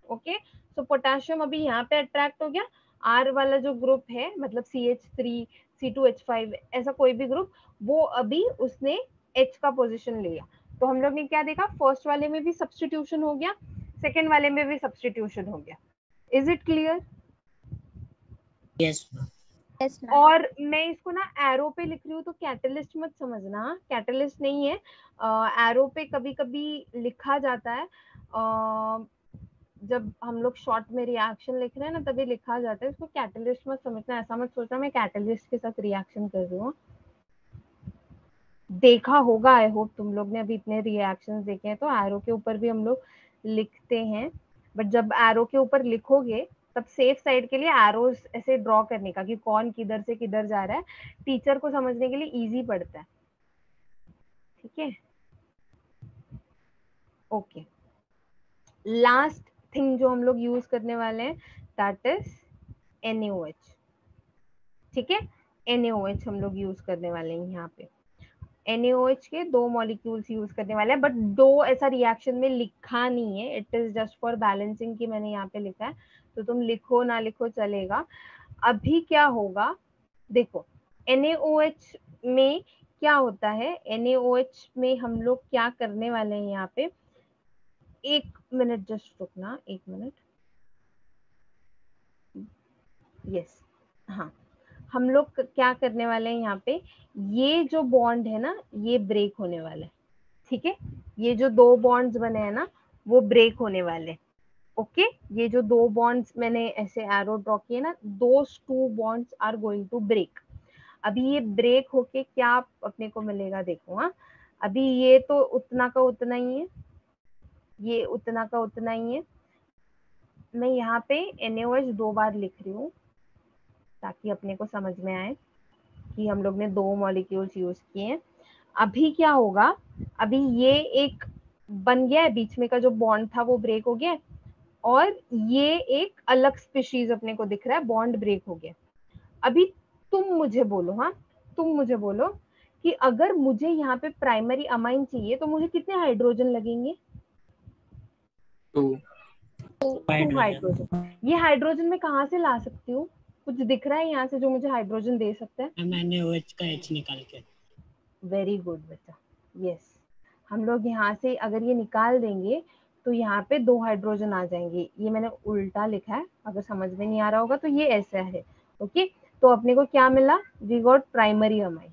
ओके, सो पोटेशियम अभी यहाँ पे अट्रैक्ट हो गया। R वाला जो ग्रुप है, मतलब CH3 C2H5 ऐसा कोई भी ग्रुप, वो अभी उसने H का पोजीशन लिया। तो हम लोग ने क्या देखा? फर्स्ट वाले में भी सब्स्टिट्यूशन हो गया, सेकेंड वाले में भी सब्स्टिट्यूशन हो गया। Is it clear? Yes, ma'am. Yes, ma'am. और मैं इसको ना एरो पे लिख रही हूँ तो कैटलिस्ट मत समझना, कैटलिस्ट नहीं है। एरो पे कभी कभी लिखा जाता है, जब हम लोग शॉर्ट में रिएक्शन लिख रहे हैं ना तभी लिखा जाता है, इसको कैटलिस्ट मत समझना, ऐसा मत सोचना मैं कैटलिस्ट के साथ रिएक्शन कर रही हूँ। देखा होगा, आई होप तुम लोग ने अभी इतने रिएक्शंस देखे हैं, तो एरो के ऊपर भी हम लोग लिखते हैं, बट जब एरो के ऊपर लिखोगे तब सेफ साइड के लिए एरोज ऐसे ड्रॉ करने का कि कौन किधर से किधर जा रहा है, टीचर को समझने के लिए इजी पड़ता है। ठीक है, ओके। लास्ट थिंग जो हम लोग यूज करने वाले हैं दैट इज NaOH। ठीक है, NaOH हम लोग यूज करने वाले हैं यहाँ पे। NaOH के 2 मॉलिक्यूल्स यूज करने वाले हैं, बट 2 ऐसा रिएक्शन में लिखा नहीं है, it is just for balancing की मैंने यहाँ पे लिखा है, तो तुम लिखो ना लिखो चलेगा। अभी क्या होगा देखो, NaOH में क्या होता है, NaOH में हम लोग क्या करने वाले हैं यहाँ पे, एक मिनट जस्ट रुकना, एक मिनट, यस, हाँ, हम लोग क्या करने वाले हैं यहाँ पे, ये जो बॉन्ड है ना ये ब्रेक होने वाला है। ठीक है, ये जो 2 बॉन्ड्स बने हैं ना वो ब्रेक होने वाले। ओके, ये जो 2 बॉन्ड्स मैंने ऐसे एरो ड्रॉ किए ना, those 2 bonds are going to break. अभी ये ब्रेक होके क्या अपने को मिलेगा देखो, हाँ, अभी ये तो उतना का उतना ही है, ये उतना का उतना ही है। मैं यहाँ पे NaOH 2 बार लिख रही हूँ ताकि अपने को समझ में आए कि हम लोग ने 2 मॉलिक्यूल्स यूज किए हैं। अभी क्या होगा, अभी ये एक बन गया है, बीच में का जो बॉन्ड था वो ब्रेक हो गया है, और ये एक अलग स्पीशीज अपने को दिख रहा है, बॉन्ड ब्रेक हो गया। अभी तुम मुझे बोलो, हाँ, तुम मुझे बोलो कि अगर मुझे यहाँ पे प्राइमरी अमाइन चाहिए तो मुझे कितने हाइड्रोजन लगेंगे? 2 2 हाइड्रोजन। ये हाइड्रोजन मैं कहाँ से ला सकती हूँ? कुछ दिख रहा है यहाँ से जो मुझे हाइड्रोजन दे सकता है? NaOH का H निकाल के। वेरी गुड बच्चा, यस। हम लोग यहाँ से अगर ये निकाल देंगे तो यहाँ पे 2 हाइड्रोजन आ जाएंगे। ये मैंने उल्टा लिखा है, अगर समझ में नहीं आ रहा होगा तो ये ऐसा है। ओके, तो अपने को क्या मिला, वी गॉट प्राइमरी अमाइन।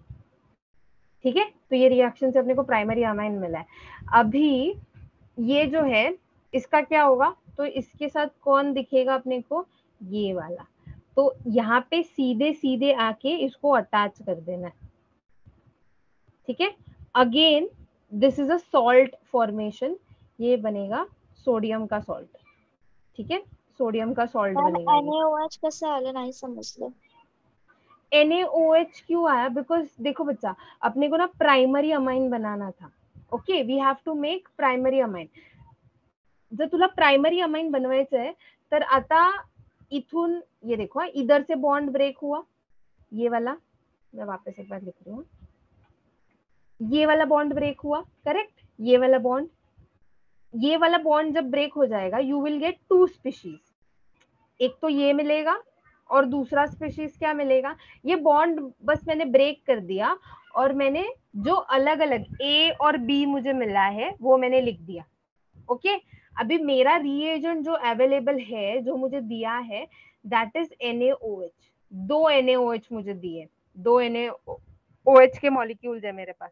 ठीक है, तो ये रिएक्शन से अपने को प्राइमरी अमाइन मिला है। अभी ये जो है इसका क्या होगा, तो इसके साथ कौन दिखेगा अपने को, ये वाला। तो यहाँ पे सीधे सीधे आके इसको अटैच कर देना है। ठीक है, again this is a salt formation, ये बनेगा सोडियम का सॉल्ट। ठीक है, सोडियम का सॉल्ट बनेगा ये। NaOH कसं आलं नाही समजलं. NaOH क्यों आया, बिकॉज देखो बच्चा, अपने को ना प्राइमरी अमाइन बनाना था. Okay, we have to make primary amine. जर तुला प्राइमरी अमाइन बनवायचं आहे तर आता इथून ये देखो, इधर से बॉन्ड ब्रेक हुआ, ये वाला, मैं वापस एक बार लिख रही हूँ, ये वाला बॉन्ड ब्रेक हुआ, करेक्ट, ये वाला बॉन्ड जब ब्रेक हो जाएगा यू विल गेट 2 स्पीशीज. एक तो ये मिलेगा और दूसरा स्पीशीज क्या मिलेगा, ये बॉन्ड बस मैंने ब्रेक कर दिया और मैंने जो अलग अलग ए और बी मुझे मिला है वो मैंने लिख दिया. ओके, अभी मेरा रिएजेंट जो अवेलेबल है, जो मुझे दिया है, दैट इज NaOH. 2 NaOH मुझे दिए, 2 NaOH के मॉलिक्यूल्स है मेरे पास.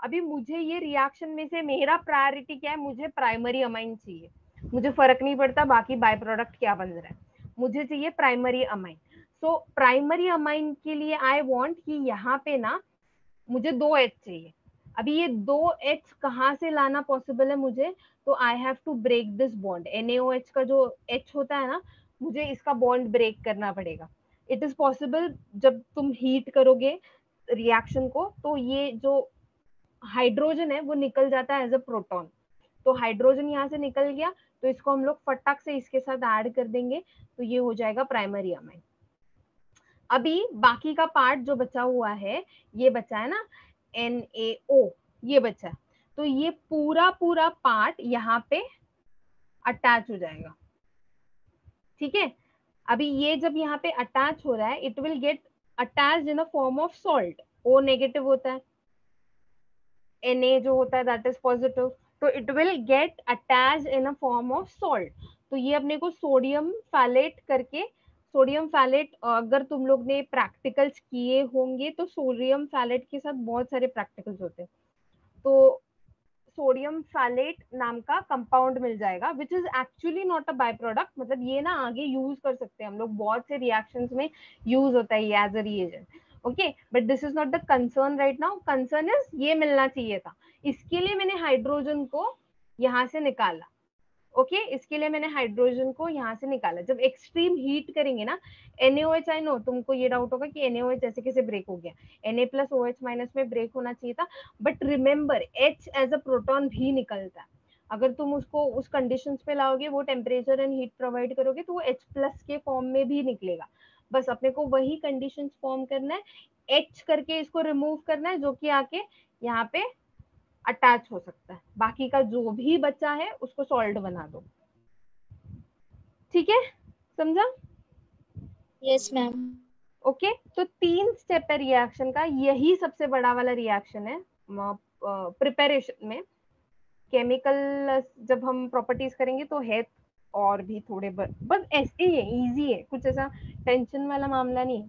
अभी मुझे ये रिएक्शन में से मेरा प्रायोरिटी क्या है, मुझे प्राइमरी अमाइन चाहिए. मुझे फर्क नहीं पड़ता बाकी बाय प्रोडक्ट क्या बन रहा है, मुझे चाहिए primary amine. So primary amine के लिए आई वांट कि यहाँ पे ना मुझे 2 H चाहिए. अभी ये 2 H कहाँ से लाना पॉसिबल है मुझे, तो I have to break this bond. NaOH का जो H होता है ना, मुझे इसका बॉन्ड ब्रेक करना पड़ेगा. इट इज पॉसिबल, जब तुम हीट करोगे रिएक्शन को तो ये जो हाइड्रोजन है वो निकल जाता है एज अ प्रोटॉन. तो हाइड्रोजन यहाँ से निकल गया तो इसको हम लोग फटाक से इसके साथ ऐड कर देंगे, तो ये हो जाएगा प्राइमरी अमाइन. अभी बाकी का पार्ट जो बचा हुआ है, ये बचा है ना NaO, ये बचा, तो ये पूरा पूरा पार्ट यहाँ पे अटैच हो जाएगा. ठीक है, अभी ये जब यहाँ पे अटैच हो रहा है, it will get attached in a form of salt. O negative होता है, Na जो होता है दैट इज पॉजिटिव, तो it will get attached in a form of salt. तो ये अपने को सोडियम फैलेट करके, सोडियम फैलेट अगर तुम लोग ने प्रैक्टिकल्स किए होंगे तो सोडियम फैलेट के साथ बहुत सारे प्रैक्टिकल्स होते हैं, तो सोडियम फैलेट नाम का कंपाउंड मिल जाएगा, which is actually not a by product. मतलब ये ना आगे यूज कर सकते हैं हम लोग, बहुत से रिएक्शंस में यूज होता है ये as a reagent. Okay, but this is not the concern right now. Concern is ये मिलना चाहिए था, इसके लिए मैंने हाइड्रोजन को यहाँ से निकाला. ओके इसके लिए मैंने हाइड्रोजन को यहाँ से निकाला. जब एक्सट्रीम हीट करेंगे ना, NaOH, आई नो तुमको ये डाउट होगा कि NaOH जैसे कैसे ब्रेक हो गया, Na+OH- में ब्रेक होना चाहिए था, but remember H as a proton भी निकलता है. अगर तुम उसको उस कंडीशंस पे लाओगे, वो टेम्परेचर एंड हीट प्रोवाइड करोगे, तो वो H+ के फॉर्म में भी निकलेगा. बस अपने को वही कंडीशंस फॉर्म करना है, H करके इसको रिमूव करना है, जो कि आके यहाँ पे अटैच हो सकता है. बाकी का जो भी बचा है उसको सॉल्ट बना दो. ठीक है, समझा? Yes ma'am. ओके तो 3 स्टेप है रिएक्शन का, यही सबसे बड़ा वाला रिएक्शन है प्रिपरेशन में. केमिकल जब हम प्रॉपर्टीज करेंगे तो है और भी थोड़े, बस ऐसे ही है, इजी है, कुछ ऐसा टेंशन वाला मामला नहीं है.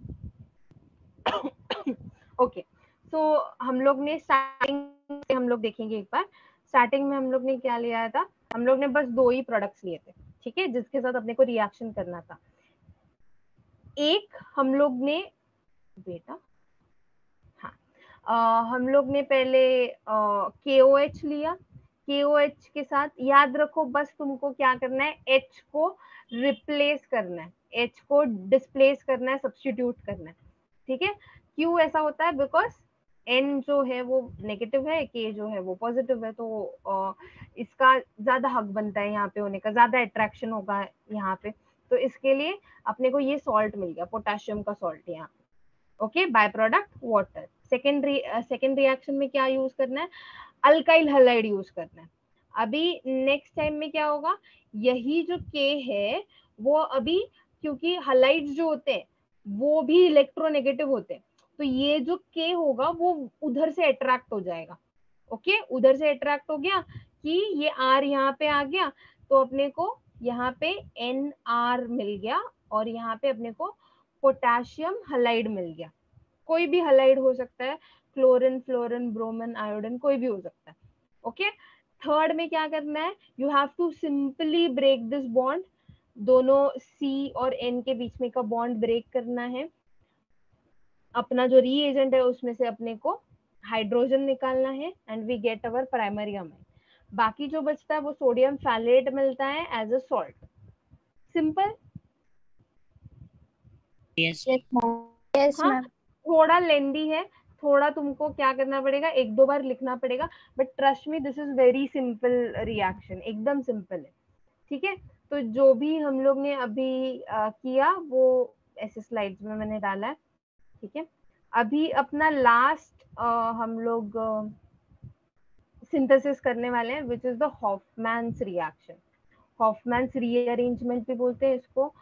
ओके सो हम लोग ने स्टार्टिंग से हम लोग देखेंगे एक बार. स्टार्टिंग में हम लोग ने क्या लिया था, हम लोग ने बस 2 ही प्रोडक्ट्स लिए थे, ठीक है, जिसके साथ अपने को रिएक्शन करना था. एक हम लोग ने बेटा हाँ हम लोग ने पहले KOH लिया. KOH के साथ याद रखो, बस तुमको क्या करना है, H को रिप्लेस करना है, H को डिस्प्लेस करना है, सब्स्टिट्यूट करना है. ठीक है, क्यों ऐसा होता है, बिकॉज N जो है वो नेगेटिव है, K जो है वो पॉजिटिव है, तो इसका ज्यादा हक बनता है यहाँ पे होने का, ज्यादा अट्रैक्शन होगा यहाँ पे. तो इसके लिए अपने को ये सॉल्ट मिल गया, पोटेशियम का सॉल्ट यहाँ. Okay bye product water. Second reaction में क्या यूज करना है, अल्काइल हैलाइड यूज करना है. अभी नेक्स्ट टाइम में क्या होगा, यही जो K है वो अभी, क्योंकि हैलाइड्स जो होते हैं वो भी इलेक्ट्रोनेगेटिव होते हैं, तो ये जो K होगा वो उधर से अट्रैक्ट हो जाएगा. ओके उधर से अट्रैक्ट हो गया कि ये R यहाँ पे आ गया, तो अपने को यहाँ पे NR मिल गया, और यहाँ पे अपने को पोटेशियम हलाइड मिल गया. कोई भी हलाइड हो सकता है, क्लोरीन, फ्लोरीन, ब्रोमीन, आयोडीन, कोई भी हो सकता है. ओके थर्ड में क्या करना है, you have to simply break this bond. दोनों C और N के बीच में का बॉन्ड ब्रेक करना है. अपना जो रीएजेंट है उसमें से अपने को हाइड्रोजन निकालना है, and we get our primary amine. बाकी जो बचता है वो सोडियम फैलेट मिलता है as a salt. Simple. Yes yes ma'am. Yes हाँ मैम. थोड़ा लेंदी है, थोड़ा तुमको क्या करना पड़ेगा, 1-2 बार लिखना पड़ेगा, but trust me this is very simple reaction, एकदम सिंपल है. ठीक है, तो जो भी हम लोग ने अभी किया वो ऐसे स्लाइड्स में मैंने डाला है. ठीक है, अभी अपना लास्ट हम लोग सिंथेसिस करने वाले हैं, which is the Hofmann's reaction. Hofmann's rearrangement भी बोलते हैं इसको.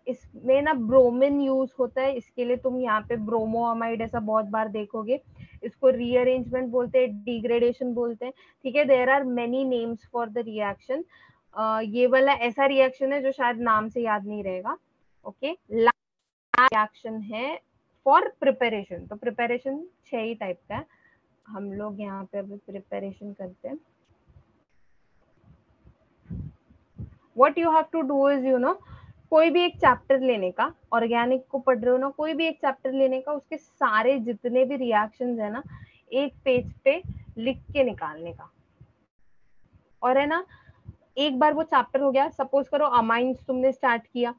इसमें ना ब्रोमीन यूज होता है, इसके लिए तुम यहाँ पे ब्रोमोअमाइड ऐसा बहुत बार देखोगे. इसको रीअरेंजमेंट बोलते हैं, डिग्रेडेशन बोलते हैं. ठीक है, there are many names for the reaction. ये वाला ऐसा रिएक्शन है जो शायद नाम से याद नहीं रहेगा. ओके रिएक्शन है फॉर प्रिपरेशन. तो प्रिपरेशन 6 ही टाइप का है. हम लोग यहाँ पे अभी प्रिपरेशन करते हैं. What you have to do is कोई भी एक चैप्टर लेने का, ऑर्गेनिक को पढ़ रहे हो ना, कोई भी एक चैप्टर लेने का, उसके सारे जितने भी रिएक्शंस है ना, एक पेज पे लिख के निकालने का. और है ना, एक बार वो चैप्टर हो गया, सपोज करो अमाइंस तुमने स्टार्ट किया,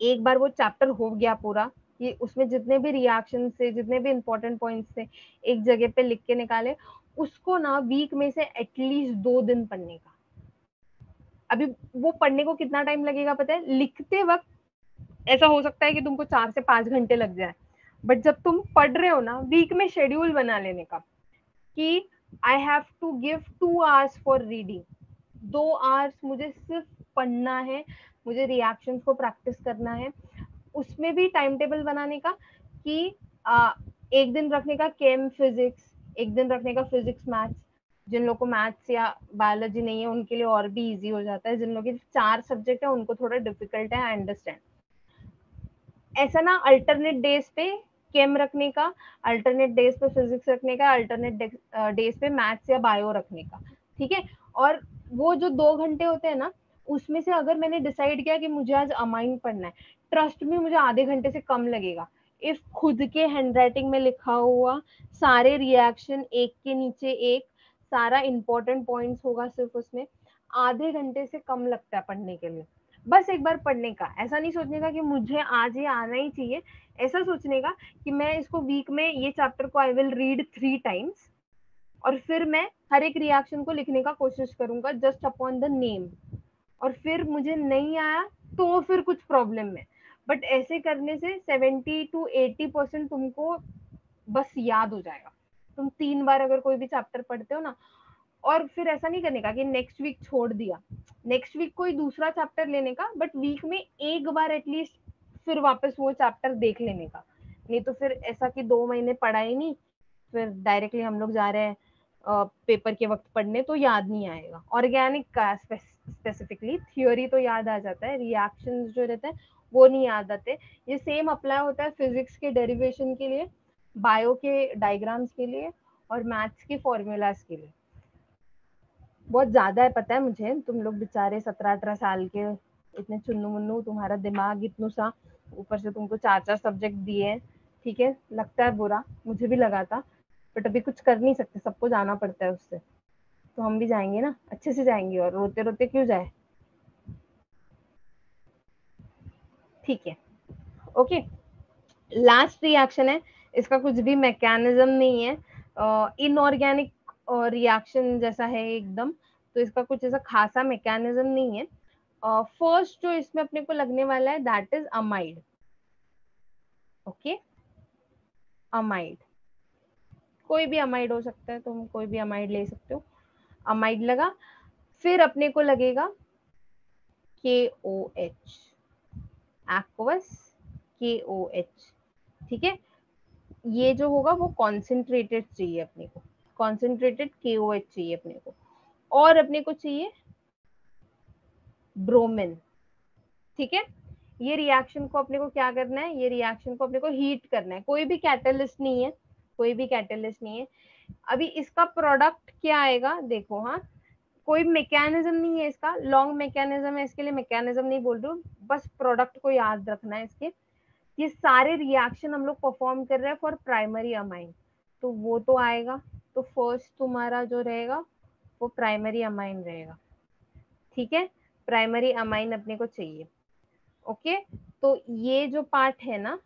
एक बार वो चैप्टर हो गया पूरा, ये उसमें जितने भी रिएक्शन से, जितने भी इंपॉर्टेंट पॉइंट्स थे, एक जगह पे लिख के निकाले. उसको ना वीक में से एटलीस्ट 2 दिन पढ़ने का. अभी वो पढ़ने को कितना टाइम लगेगा पता है, लिखते वक्त ऐसा हो सकता है कि तुमको 4 से 5 घंटे लग जाए, बट जब तुम पढ़ रहे हो ना, वीक में शेड्यूल बना लेने का कि I have to give 2 hours for reading. 2 hours मुझे सिर्फ पढ़ना है, मुझे रिएक्शंस को प्रैक्टिस करना है. उसमें भी टाइम टेबल बनाने का कि एक दिन रखने का केम फिजिक्स, एक दिन रखने का फिजिक्स मैथ्स. जिन लोगों को मैथ्स या बायोलॉजी नहीं है उनके लिए और भी इजी हो जाता है, जिन लोगों के 4 सब्जेक्ट है उनको थोड़ा डिफिकल्ट है, आई अंडरस्टैंड. ऐसा ना अल्टरनेट डेज पे केम रखने का, अल्टरनेट डेज पे फिजिक्स रखने का, अल्टरनेट डेज पे मैथ्स या बायो रखने का. ठीक है, और वो जो 2 घंटे होते हैं ना, उसमें से अगर मैंने डिसाइड किया कि मुझे आज अमाइन पढ़ना है, ट्रस्ट में मुझे आधे घंटे से कम लगेगा. इफ खुद के हैंडराइटिंग में लिखा हुआ सारे रिएक्शन एक के नीचे एक, सारा इंपॉर्टेंट पॉइंट्स होगा सिर्फ उसमें, आधे घंटे से कम लगता है पढ़ने के लिए। बस एक बार पढ़ने का, ऐसा नहीं सोचने का कि मुझे आज ये आना ही चाहिए, ऐसा सोचने का कि मैं इसको वीक में ये चैप्टर को आई विल रीड 3 टाइम्स और फिर मैं हर एक रिएक्शन को लिखने का कोशिश करूंगा जस्ट अपॉन द नेम, और फिर मुझे नहीं आया तो फिर कुछ प्रॉब्लम है। बट ऐसे करने से 70 to 80% तुमको बस याद हो जाएगा। तुम 3 बार अगर कोई भी चैप्टर पढ़ते हो ना, और फिर ऐसा नहीं करने का कि नेक्स्ट वीक छोड़ दिया, नेक्स्ट वीक कोई दूसरा चैप्टर लेने का, बट वीक में एक बार एटलीस्ट फिर वापस वो चैप्टर देख लेने का। नहीं तो फिर ऐसा कि 2 महीने पढ़ा ही नहीं, फिर डायरेक्टली हम लोग जा रहे हैं पेपर के वक्त पढ़ने, तो याद नहीं आएगा। ऑर्गेनिक का स्पेसिफिकली थ्योरी तो याद आ जाता है, रिएक्शंस जो रहते हैं वो नहीं याद आते। ये सेम अप्लाई होता है फिजिक्स के डेरिवेशन के लिए, बायो के डायग्राम्स के लिए, और मैथ्स के फॉर्मूलाज के लिए। बहुत ज्यादा है पता है मुझे, तुम लोग बेचारे 17-18 साल के, इतने चुन्नू मुन्नू, तुम्हारा दिमाग इतनू सा, ऊपर से तुमको 4-4 सब्जेक्ट दिए हैं। ठीक है, लगता है बुरा, मुझे भी लगा था, बट अभी कुछ कर नहीं सकते, सबको जाना पड़ता है उससे। तो हम भी जाएंगे ना, अच्छे से जाएंगे, और रोते रोते क्यों जाए। ठीक है, ओके। लास्ट रिएक्शन है, इसका कुछ भी मैकेनिज्म नहीं है, इनऑर्गेनिक रिएक्शन जैसा है एकदम, तो इसका कुछ ऐसा खासा मैकेनिज्म नहीं है। फर्स्ट जो इसमें अपने को लगने वाला है that is amide. Okay, amide, कोई भी अमाइड हो सकता है, तुम कोई भी अमाइड ले सकते हो। अमाइड लगा, फिर अपने को लगेगा KOH, एक्वस KOH। ठीक है, ये जो होगा वो कॉन्सेंट्रेटेड चाहिए अपने को, कॉन्सेंट्रेटेड KOH चाहिए अपने को, और अपने को चाहिए ब्रोमिन। ठीक है, ये रिएक्शन को अपने को क्या करना है, ये रिएक्शन को अपने को हीट करना है, कोई भी कैटलिस्ट नहीं है, कोई भी कैटलिस्ट नहीं है। अभी इसका प्रोडक्ट क्या आएगा देखो, हाँ, कोई मैकेनिज्म नहीं है इसका, लॉन्ग मैकेनिज्म है, इसके लिए मैकेनिज्म नहीं बोल रही हूँ, बस प्रोडक्ट को याद रखना है इसके। ये सारे रिएक्शन हम लोग परफॉर्म कर रहे हैं फॉर प्राइमरी अमाइन, तो वो तो आएगा, तो फर्स्ट तुम्हारा जो रहेगा वो प्राइमरी अमाइन रहेगा। ठीक है, प्राइमरी अमाइन अपने को चाहिए। ओके, तो ये जो पार्ट है ना,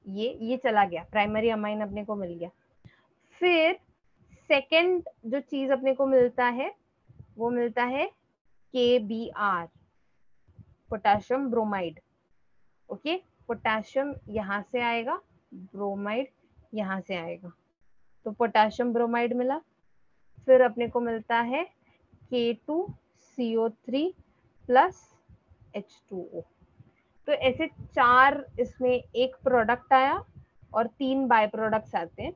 ये चला गया, प्राइमरी अमाइन अपने को मिल गया। फिर सेकंड जो चीज अपने को मिलता है वो मिलता है KBr, potassium bromide. Okay, potassium यहाँ से आएगा, ब्रोमाइड यहाँ से आएगा, तो पोटेशियम ब्रोमाइड मिला। फिर अपने को मिलता है K2CO3 प्लस H2O। तो ऐसे 4 इसमें एक प्रोडक्ट आया और 3 बाय प्रोडक्ट्स आते हैं।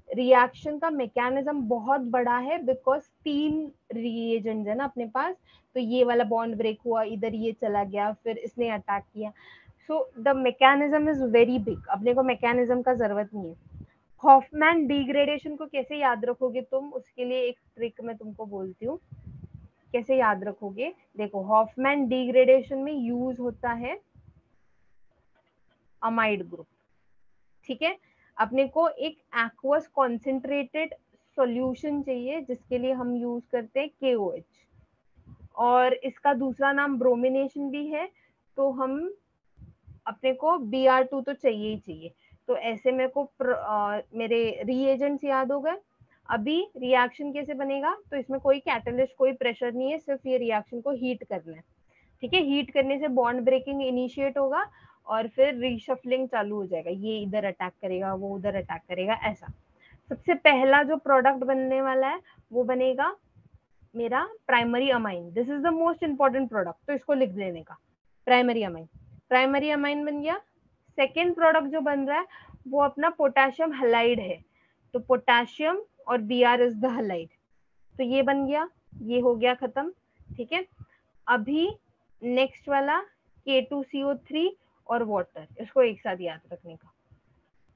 रिएक्शन का मैकेनिज्म बहुत बड़ा है, बिकॉज 3 रिएजेंट्स है ना अपने पास, तो ये वाला बॉन्ड ब्रेक हुआ, इधर ये चला गया, फिर इसने अटैक किया, so the mechanism is very big, अपने को मैकेनिज्म का जरूरत नहीं है। हॉफमैन डिग्रेडेशन को कैसे याद रखोगे तुम, उसके लिए एक ट्रिक मैं तुमको बोलती हूँ, कैसे याद रखोगे। देखो, हॉफमैन डिग्रेडेशन में यूज होता है अमाइड ग्रुप। ठीक है, अपने को एक एक्वस कॉन्सेंट्रेटेड सॉल्यूशन चाहिए, जिसके लिए हम यूज करते हैं KOH, और इसका दूसरा नाम ब्रोमिनेशन भी है, तो हम अपने को Br2 तो चाहिए ही चाहिए। तो ऐसे मेरे को मेरे रिएजेंट्स याद हो गए। अभी रिएक्शन कैसे बनेगा, तो इसमें कोई कैटलिस्ट, कोई प्रेशर नहीं है, सिर्फ ये रिएक्शन को हीट करना है। ठीक है, हीट करने से बॉन्ड ब्रेकिंग इनिशिएट होगा और फिर रीशफलिंग चालू हो जाएगा, ये इधर अटैक करेगा, वो उधर अटैक करेगा, ऐसा। सबसे पहला जो प्रोडक्ट बनने वाला है वो बनेगा मेरा primary amine, this is the most important product, तो इसको लिख देने का, प्राइमरी अमाइन। प्राइमरी अमाइन बन गया। सेकेंड प्रोडक्ट जो बन रहा है वो अपना पोटेशियम हलाइड है, तो पोटेशियम और Br इज द हलाइड, तो ये बन गया, ये हो गया खत्म। ठीक है, अभी नेक्स्ट वाला K2CO3 और वाटर, इसको एक साथ याद रखने का।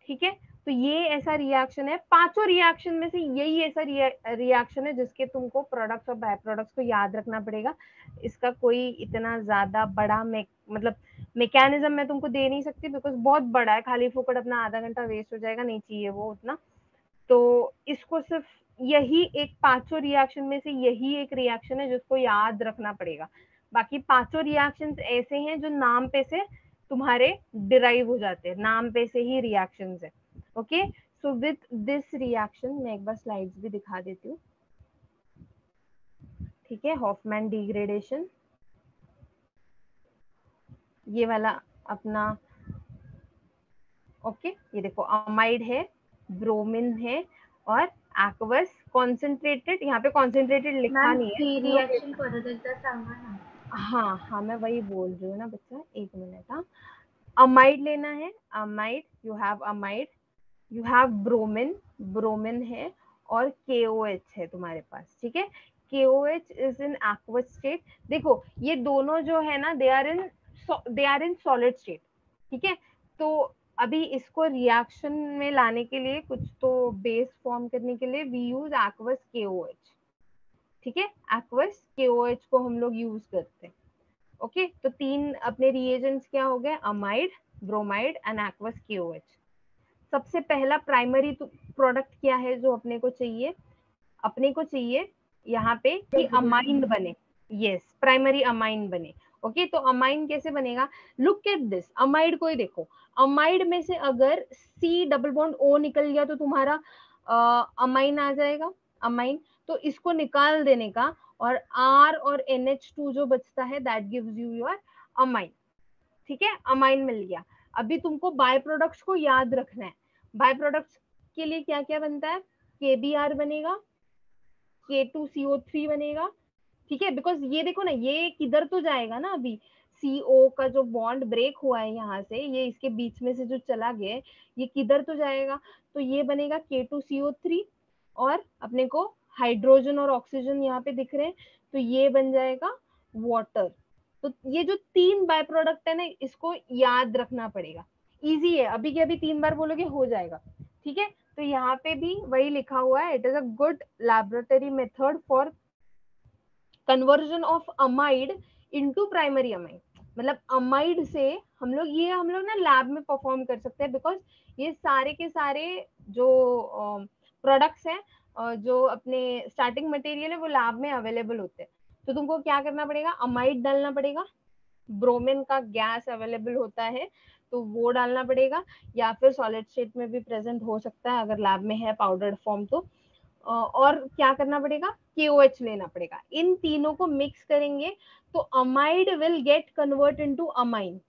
ठीक है, तो ये ऐसा रिएक्शन है, पांचों रिएक्शन में से यही ऐसा रिएक्शन है जिसके तुमको प्रोडक्ट्स और बाय प्रोडक्ट्स को याद रखना पड़ेगा। इसका कोई इतना ज्यादा बड़ा मतलब मैकेनिज्म मैं तुमको दे नहीं सकती, बिकॉज बहुत बड़ा है, खाली फोकट अपना आधा घंटा वेस्ट हो जाएगा, नहीं चाहिए वो उतना। तो इसको सिर्फ यही एक पांचों रिएक्शन में से यही एक रिएक्शन है जिसको याद रखना पड़ेगा। बाकी पांचों रिएक्शंस ऐसे हैं जो नाम पे से तुम्हारे डिराइव हो जाते हैं, नाम पे से ही रिएक्शंस है। Okay, so with this reaction मैं एक बार स्लाइड्स भी दिखा देती हूँ। ठीक है, हॉफमैन डिग्रेडेशन, ये वाला अपना। ओके, ये देखो अमाइड है, ब्रोमीन है और एक्वस कॉन्सेंट्रेटेड, यहाँ पे कॉन्सेंट्रेटेड लिखा मॅम नहीं है ती तुम लोग। रिएक्शन परत एकदा सांगा ना. हाँ हाँ, मैं वही बोल रही हूँ ना बच्चा, एक मिनट। हाँ, अमाइड लेना है, amide, you have amide, you have bromine, bromine है और KOH है तुम्हारे पास। ठीक है, KOH is in aqueous state. देखो ये दोनों जो है ना, they are in solid state. ठीक है, तो अभी इसको रिएक्शन में लाने के लिए, कुछ तो बेस फॉर्म करने के लिए वी यूज एक्वस KOH। ठीक है, एक्वस KOH को हम लोग यूज करते हैं। ओके, तो तीन अपने रिएजेंट्स क्या हो गए, amide, bromide and aqueous KOH। सबसे पहला प्राइमरी प्रोडक्ट क्या है जो अपने को चाहिए, अपने को चाहिए यहाँ पे कि अमाइन बने। यस, प्राइमरी अमाइन बने। ओके, तो अमाइन कैसे बनेगा, लुक एट दिस, अमाइड को ही देखो, अमाइड में से अगर C डबल बॉन्ड O निकल गया तो तुम्हारा अमाइन आ जाएगा, अमाइन। तो इसको निकाल देने का और R और NH2 जो बचता है, that gives you your amine. ठीक है, अमाइन मिल गया। अभी तुमको बाय प्रोडक्ट्स को याद रखना है। बाय प्रोडक्ट्स के लिए क्या क्या बनता है, KBr बनेगा, K2CO3 बनेगा। ठीक है, बिकॉज ये देखो ना, ये किधर तो जाएगा ना, अभी CO का जो बॉन्ड ब्रेक हुआ है यहाँ से, ये इसके बीच में से जो चला गया, ये किधर तो जाएगा, तो ये बनेगा K2CO3 और अपने को हाइड्रोजन और ऑक्सीजन यहाँ पे दिख रहे हैं, तो ये बन जाएगा वाटर। तो ये जो तीन बाय प्रोडक्ट है ना, इसको याद रखना पड़ेगा। इजी है, अभी के अभी 3 बार बोलोगे हो जाएगा। ठीक है, तो यहाँ पे भी वही लिखा हुआ है, it is a good laboratory method for conversion of amide into primary amide. मतलब अमाइड से हम लोग ना लैब में परफॉर्म कर सकते हैं, बिकॉज ये सारे के सारे जो प्रोडक्ट्स हैं, जो अपने स्टार्टिंग मटेरियल है, वो लैब में अवेलेबल होते हैं। तो तुमको क्या करना पड़ेगा, अमाइड डालना पड़ेगा, ब्रोमीन का गैस अवेलेबल होता है तो वो डालना पड़ेगा, या फिर सॉलिड स्टेट में भी प्रेजेंट हो सकता है अगर लैब में है पाउडर्ड फॉर्म तो। और क्या करना पड़ेगा, KOH लेना पड़ेगा। इन तीनों को मिक्स करेंगे तो amide will get convert into amine,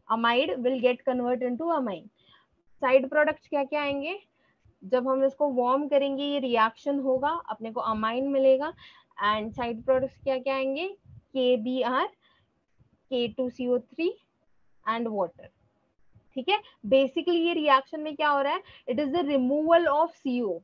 amide will get convert into amine. Side products क्या क्या आएंगे, जब हम इसको वार्म करेंगे ये रिएक्शन होगा, अपने को अमाइन मिलेगा। एंड साइड प्रोडक्ट्स क्या क्या आएंगे, KBr, K2CO3 एंड वाटर। ठीक है, बेसिकली ये रिएक्शन में क्या हो रहा है, it is the removal of CO।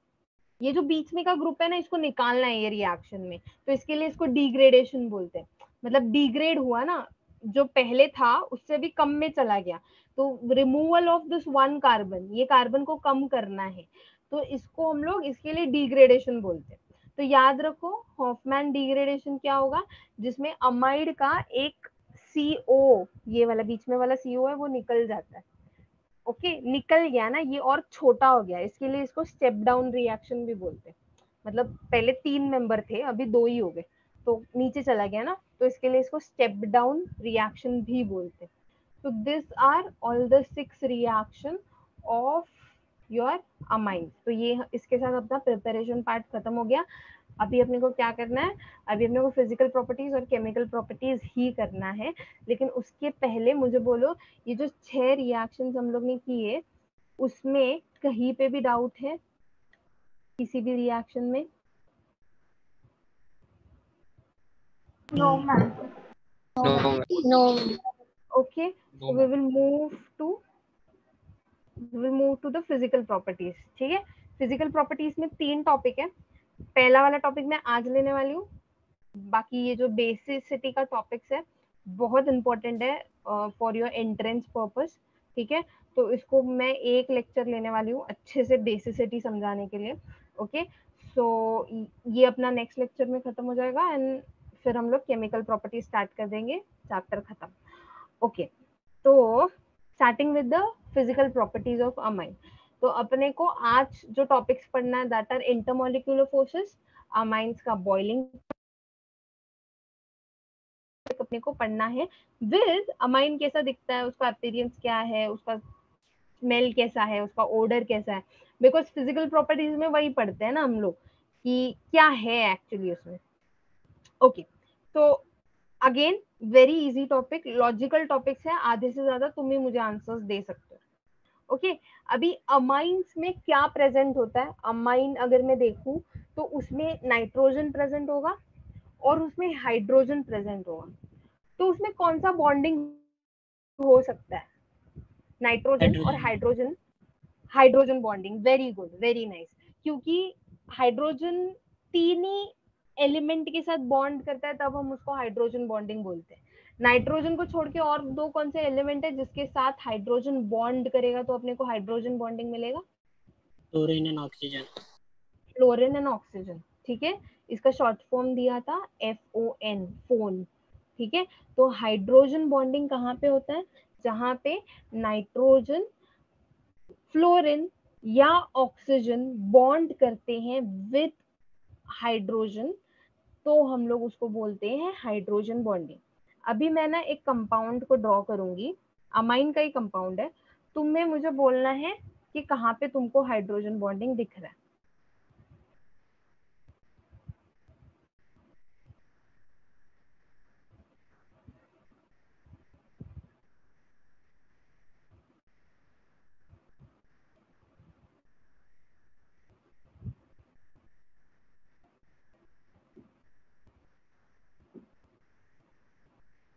ये जो बीच में का ग्रुप है ना, इसको निकालना है ये रिएक्शन में, तो इसके लिए इसको डिग्रेडेशन बोलते हैं। मतलब डिग्रेड हुआ ना, जो पहले था उससे भी कम में चला गया, तो removal of this one carbon, ये कार्बन को कम करना है, तो इसको हम लोग इसके लिए डिग्रेडेशन बोलते हैं। तो याद रखो, हॉफमैन डिग्रेडेशन क्या होगा, जिसमें अमाइड का एक CO, ये वाला बीच में वाला CO है, वो निकल जाता है। ओके, निकल गया ना ये, और छोटा हो गया, इसके लिए इसको स्टेप डाउन रिएक्शन भी बोलते हैं। मतलब पहले 3 मेंबर थे, अभी 2 ही हो गए, तो नीचे चला गया ना, तो इसके लिए इसको स्टेप डाउन रिएक्शन भी बोलते हैं। तो this are all the 6 reaction of your amine. तो ये इसके साथ अपना प्रिपरेशन पार्ट खत्म हो गया। अभी अपने को क्या करना है, अभी अपने को फिजिकल प्रॉपर्टीज और केमिकल प्रॉपर्टीज ही करना है। लेकिन उसके पहले मुझे बोलो, ये जो 6 रिएक्शंस हम लोग ने किए, उसमें कहीं पे भी डाउट है किसी भी रिएक्शन में? No ma'am. No. No. Okay, so we will move to the physical properties. ठीक है, फिजिकल प्रॉपर्टीज में 3 टॉपिक है। पहला वाला टॉपिक मैं आज लेने वाली हूँ, बाकी ये जो बेसिसिटी का टॉपिक्स है बहुत इंपॉर्टेंट है फॉर योर एंट्रेंस पर्पस, ठीक है, तो इसको मैं एक लेक्चर लेने वाली हूँ अच्छे से बेसिसिटी समझाने के लिए। ओके, सो ये अपना नेक्स्ट लेक्चर में खत्म हो जाएगा एंड फिर हम लोग केमिकल प्रॉपर्टी स्टार्ट कर देंगे, चैप्टर खत्म। ओके, तो starting with the physical properties of amine. तो अपने को आज जो टॉपिक्स पढ़ना है that are intermolecular forces, amines का बॉइलिंग अपने को पढ़ना है, विद अमाइन कैसा दिखता है, उसका अपीयरेंस क्या है, उसका स्मेल कैसा है, उसका ओडर कैसा है, बिकॉज फिजिकल प्रॉपर्टीज में वही पढ़ते हैं ना हम लोग कि क्या है एक्चुअली उसमें। ओके, तो again very easy topic, logical topics है, आधे से ज्यादा तुम ही मुझे आंसर्स दे सकते हो। ओके, अभी अमाइंस में क्या प्रेजेंट होता है, अमाइन अगर मैं देखूं तो उसमें नाइट्रोजन प्रेजेंट होगा और उसमें हाइड्रोजन प्रेजेंट होगा, तो उसमें कौन सा बॉन्डिंग हो सकता है, नाइट्रोजन और hydrogen. Hydrogen, hydrogen bonding, very good, very nice, क्योंकि हाइड्रोजन तीन ही एलिमेंट के साथ बॉन्ड करता है तब हम उसको हाइड्रोजन बॉन्डिंग बोलते हैं। नाइट्रोजन को छोड़ के और दो कौन से एलिमेंट है जिसके साथ हाइड्रोजन बॉन्ड करेगा तो अपने को हाइड्रोजन बॉन्डिंग मिलेगा, fluorine and oxygen. Fluorine and oxygen. ठीक है, इसका शॉर्ट फॉर्म दिया था FON, फोन। ठीक है, तो हाइड्रोजन बॉन्डिंग कहाँ पे होता है, जहाँ पे नाइट्रोजन फ्लोरीन या ऑक्सीजन बॉन्ड करते हैं विद हाइड्रोजन, तो हम लोग उसको बोलते हैं हाइड्रोजन बॉन्डिंग। अभी मैं ना एक कंपाउंड को ड्रॉ करूंगी, अमाइन का ही कंपाउंड है, तुम्हें मुझे बोलना है कि कहाँ पे तुमको हाइड्रोजन बॉन्डिंग दिख रहा है।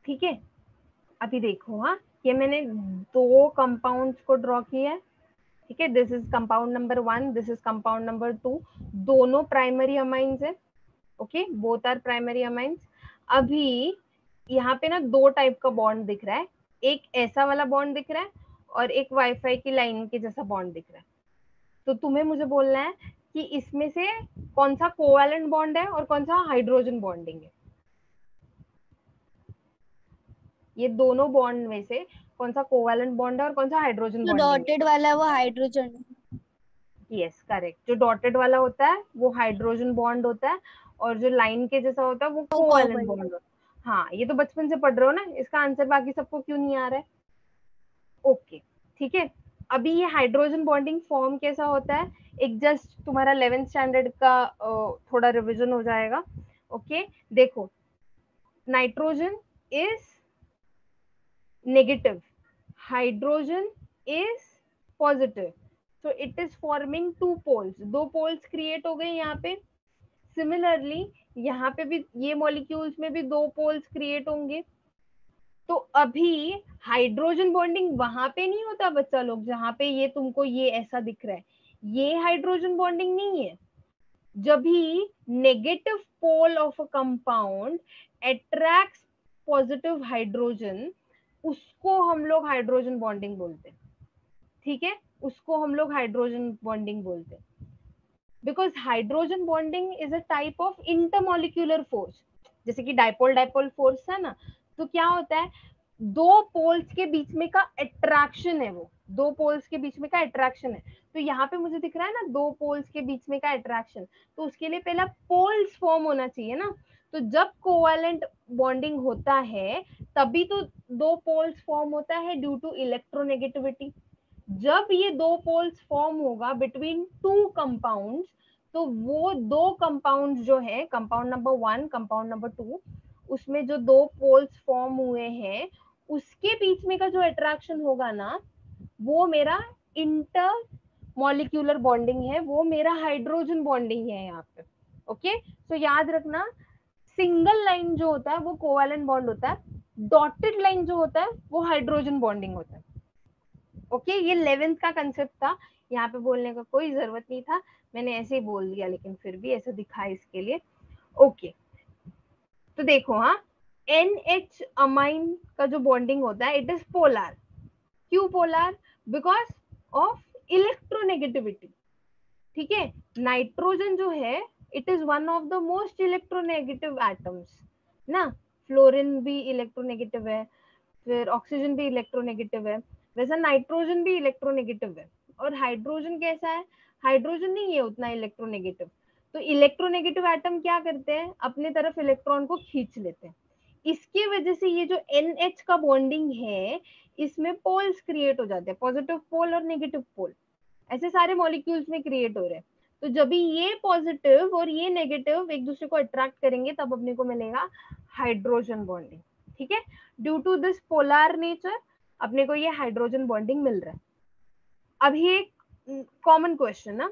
ठीक है, अभी देखो, हाँ ये मैंने दो कंपाउंड्स को ड्रॉ किया है। ठीक है, this is compound number 1, this is compound number 2, दोनों प्राइमरी अमाइंस है। Okay, both are primary amines. अभी यहाँ पे ना दो टाइप का बॉन्ड दिख रहा है, एक ऐसा वाला बॉन्ड दिख रहा है और एक वाईफाई की लाइन के जैसा बॉन्ड दिख रहा है। तो तुम्हें मुझे बोलना है कि इसमें से कौन सा कोवैलेंट बॉन्ड है और कौन सा हाइड्रोजन बॉन्डिंग है, ये दोनों बॉन्ड में से कौन सा कोवैलेंट बॉन्ड है और कौन सा हाइड्रोजन जो बॉन्डिंग है। डॉटेड वाला है वो हाइड्रोजन है। यस करेक्ट, जो डॉटेड वाला होता है वो हाइड्रोजन बॉन्ड होता है और जो लाइन के जैसा होता है वो वो कोवैलेंट कोवैलेंट। बॉन्ड होता है। हाँ, ये तो बचपन से पढ़ रहे हो ना, इसका आंसर बाकी सबको क्यों नहीं आ रहा है। ओके, ठीक है, अभी ये हाइड्रोजन बॉन्डिंग फॉर्म कैसा होता है, एक जस्ट तुम्हारा 11th स्टैंडर्ड का थोड़ा रिवीजन हो जाएगा। ओके, देखो, nitrogen is negative, hydrogen is positive, so it is forming two poles, दो poles क्रिएट हो गए यहाँ पे। सिमिलरली यहाँ पे भी ये मॉलिक्यूल्स में भी दो पोल्स क्रिएट होंगे। तो अभी हाइड्रोजन बॉन्डिंग वहां पे नहीं होता बच्चा लोग, जहां पे ये तुमको ये ऐसा दिख रहा है, ये हाइड्रोजन बॉन्डिंग नहीं है। जब भी negative pole of a compound attracts positive hydrogen, उसको हम लोग हाइड्रोजन बॉन्डिंग बोलते हैं। ठीक है, उसको हम लोग हाइड्रोजन बॉन्डिंग बोलते हैं, because hydrogen bonding is a type of intermolecular force, जैसे कि डाइपोल डाइपोल फोर्स है ना, तो क्या होता है, दो पोल्स के बीच में का अट्रैक्शन है, वो दो पोल्स के बीच में का अट्रैक्शन है। तो यहाँ पे मुझे दिख रहा है ना दो पोल्स के बीच में का अट्रैक्शन, तो उसके लिए पहला पोल्स फॉर्म होना चाहिए ना, तो जब कोवैलेंट बॉन्डिंग होता है तभी तो दो पोल्स फॉर्म होता है ड्यू टू इलेक्ट्रोनेगेटिविटी। जब ये दो पोल्स फॉर्म होगा बिटवीन टू कंपाउंड्स, तो वो दो कंपाउंड्स जो है, कंपाउंड नंबर 1, कंपाउंड नंबर 2, उसमें जो दो पोल्स फॉर्म हुए हैं उसके बीच में का जो अट्रैक्शन होगा ना, वो मेरा इंटर मॉलिक्यूलर बॉन्डिंग है, वो मेरा हाइड्रोजन बॉन्डिंग है यहाँ पे। ओके, तो याद रखना, सिंगल लाइन जो होता है वो कोवैलेंट बॉन्ड होता है, डॉटेड लाइन जो होता है वो हाइड्रोजन बॉन्डिंग होता है। ओके, ये 11th का कंसेप्ट था, यहाँ पे बोलने का कोई जरूरत नहीं था, मैंने ऐसे ही बोल दिया, लेकिन फिर भी ऐसा दिखा इसके लिए। ओके, तो देखो, हाँ NH अमाइन का जो बॉन्डिंग होता है इट इज पोलर, क्यों पोलर? Because of electronegativity. ठीक है, नाइट्रोजन जो है it is one of the most electronegative atoms ना। फ्लोरीन भी इलेक्ट्रोनेगेटिव है, फिर ऑक्सीजन भी इलेक्ट्रोनेगेटिव है, वैसा नाइट्रोजन भी इलेक्ट्रोनेगेटिव है। और हाइड्रोजन कैसा है? हाइड्रोजन नहीं है उतना इलेक्ट्रोनेगेटिव। तो इलेक्ट्रोनेगेटिव एटम क्या करते हैं? अपने तरफ इलेक्ट्रॉन को खींच लेते हैं। इसकी वजह से ये जो NH का बॉन्डिंग है इसमें पोल्स क्रिएट हो जाते हैं, पॉजिटिव पोल और नेगेटिव पोल, ऐसे सारे मॉलिक्यूल्स में क्रिएट हो रहे हैं। तो जब भी ये पॉजिटिव और ये नेगेटिव एक दूसरे को अट्रैक्ट करेंगे तब अपने को मिलेगा हाइड्रोजन बॉन्डिंग। ठीक है, due to this polar nature अपने को ये हाइड्रोजन बॉन्डिंग मिल रहा है। अभी एक कॉमन क्वेश्चन ना,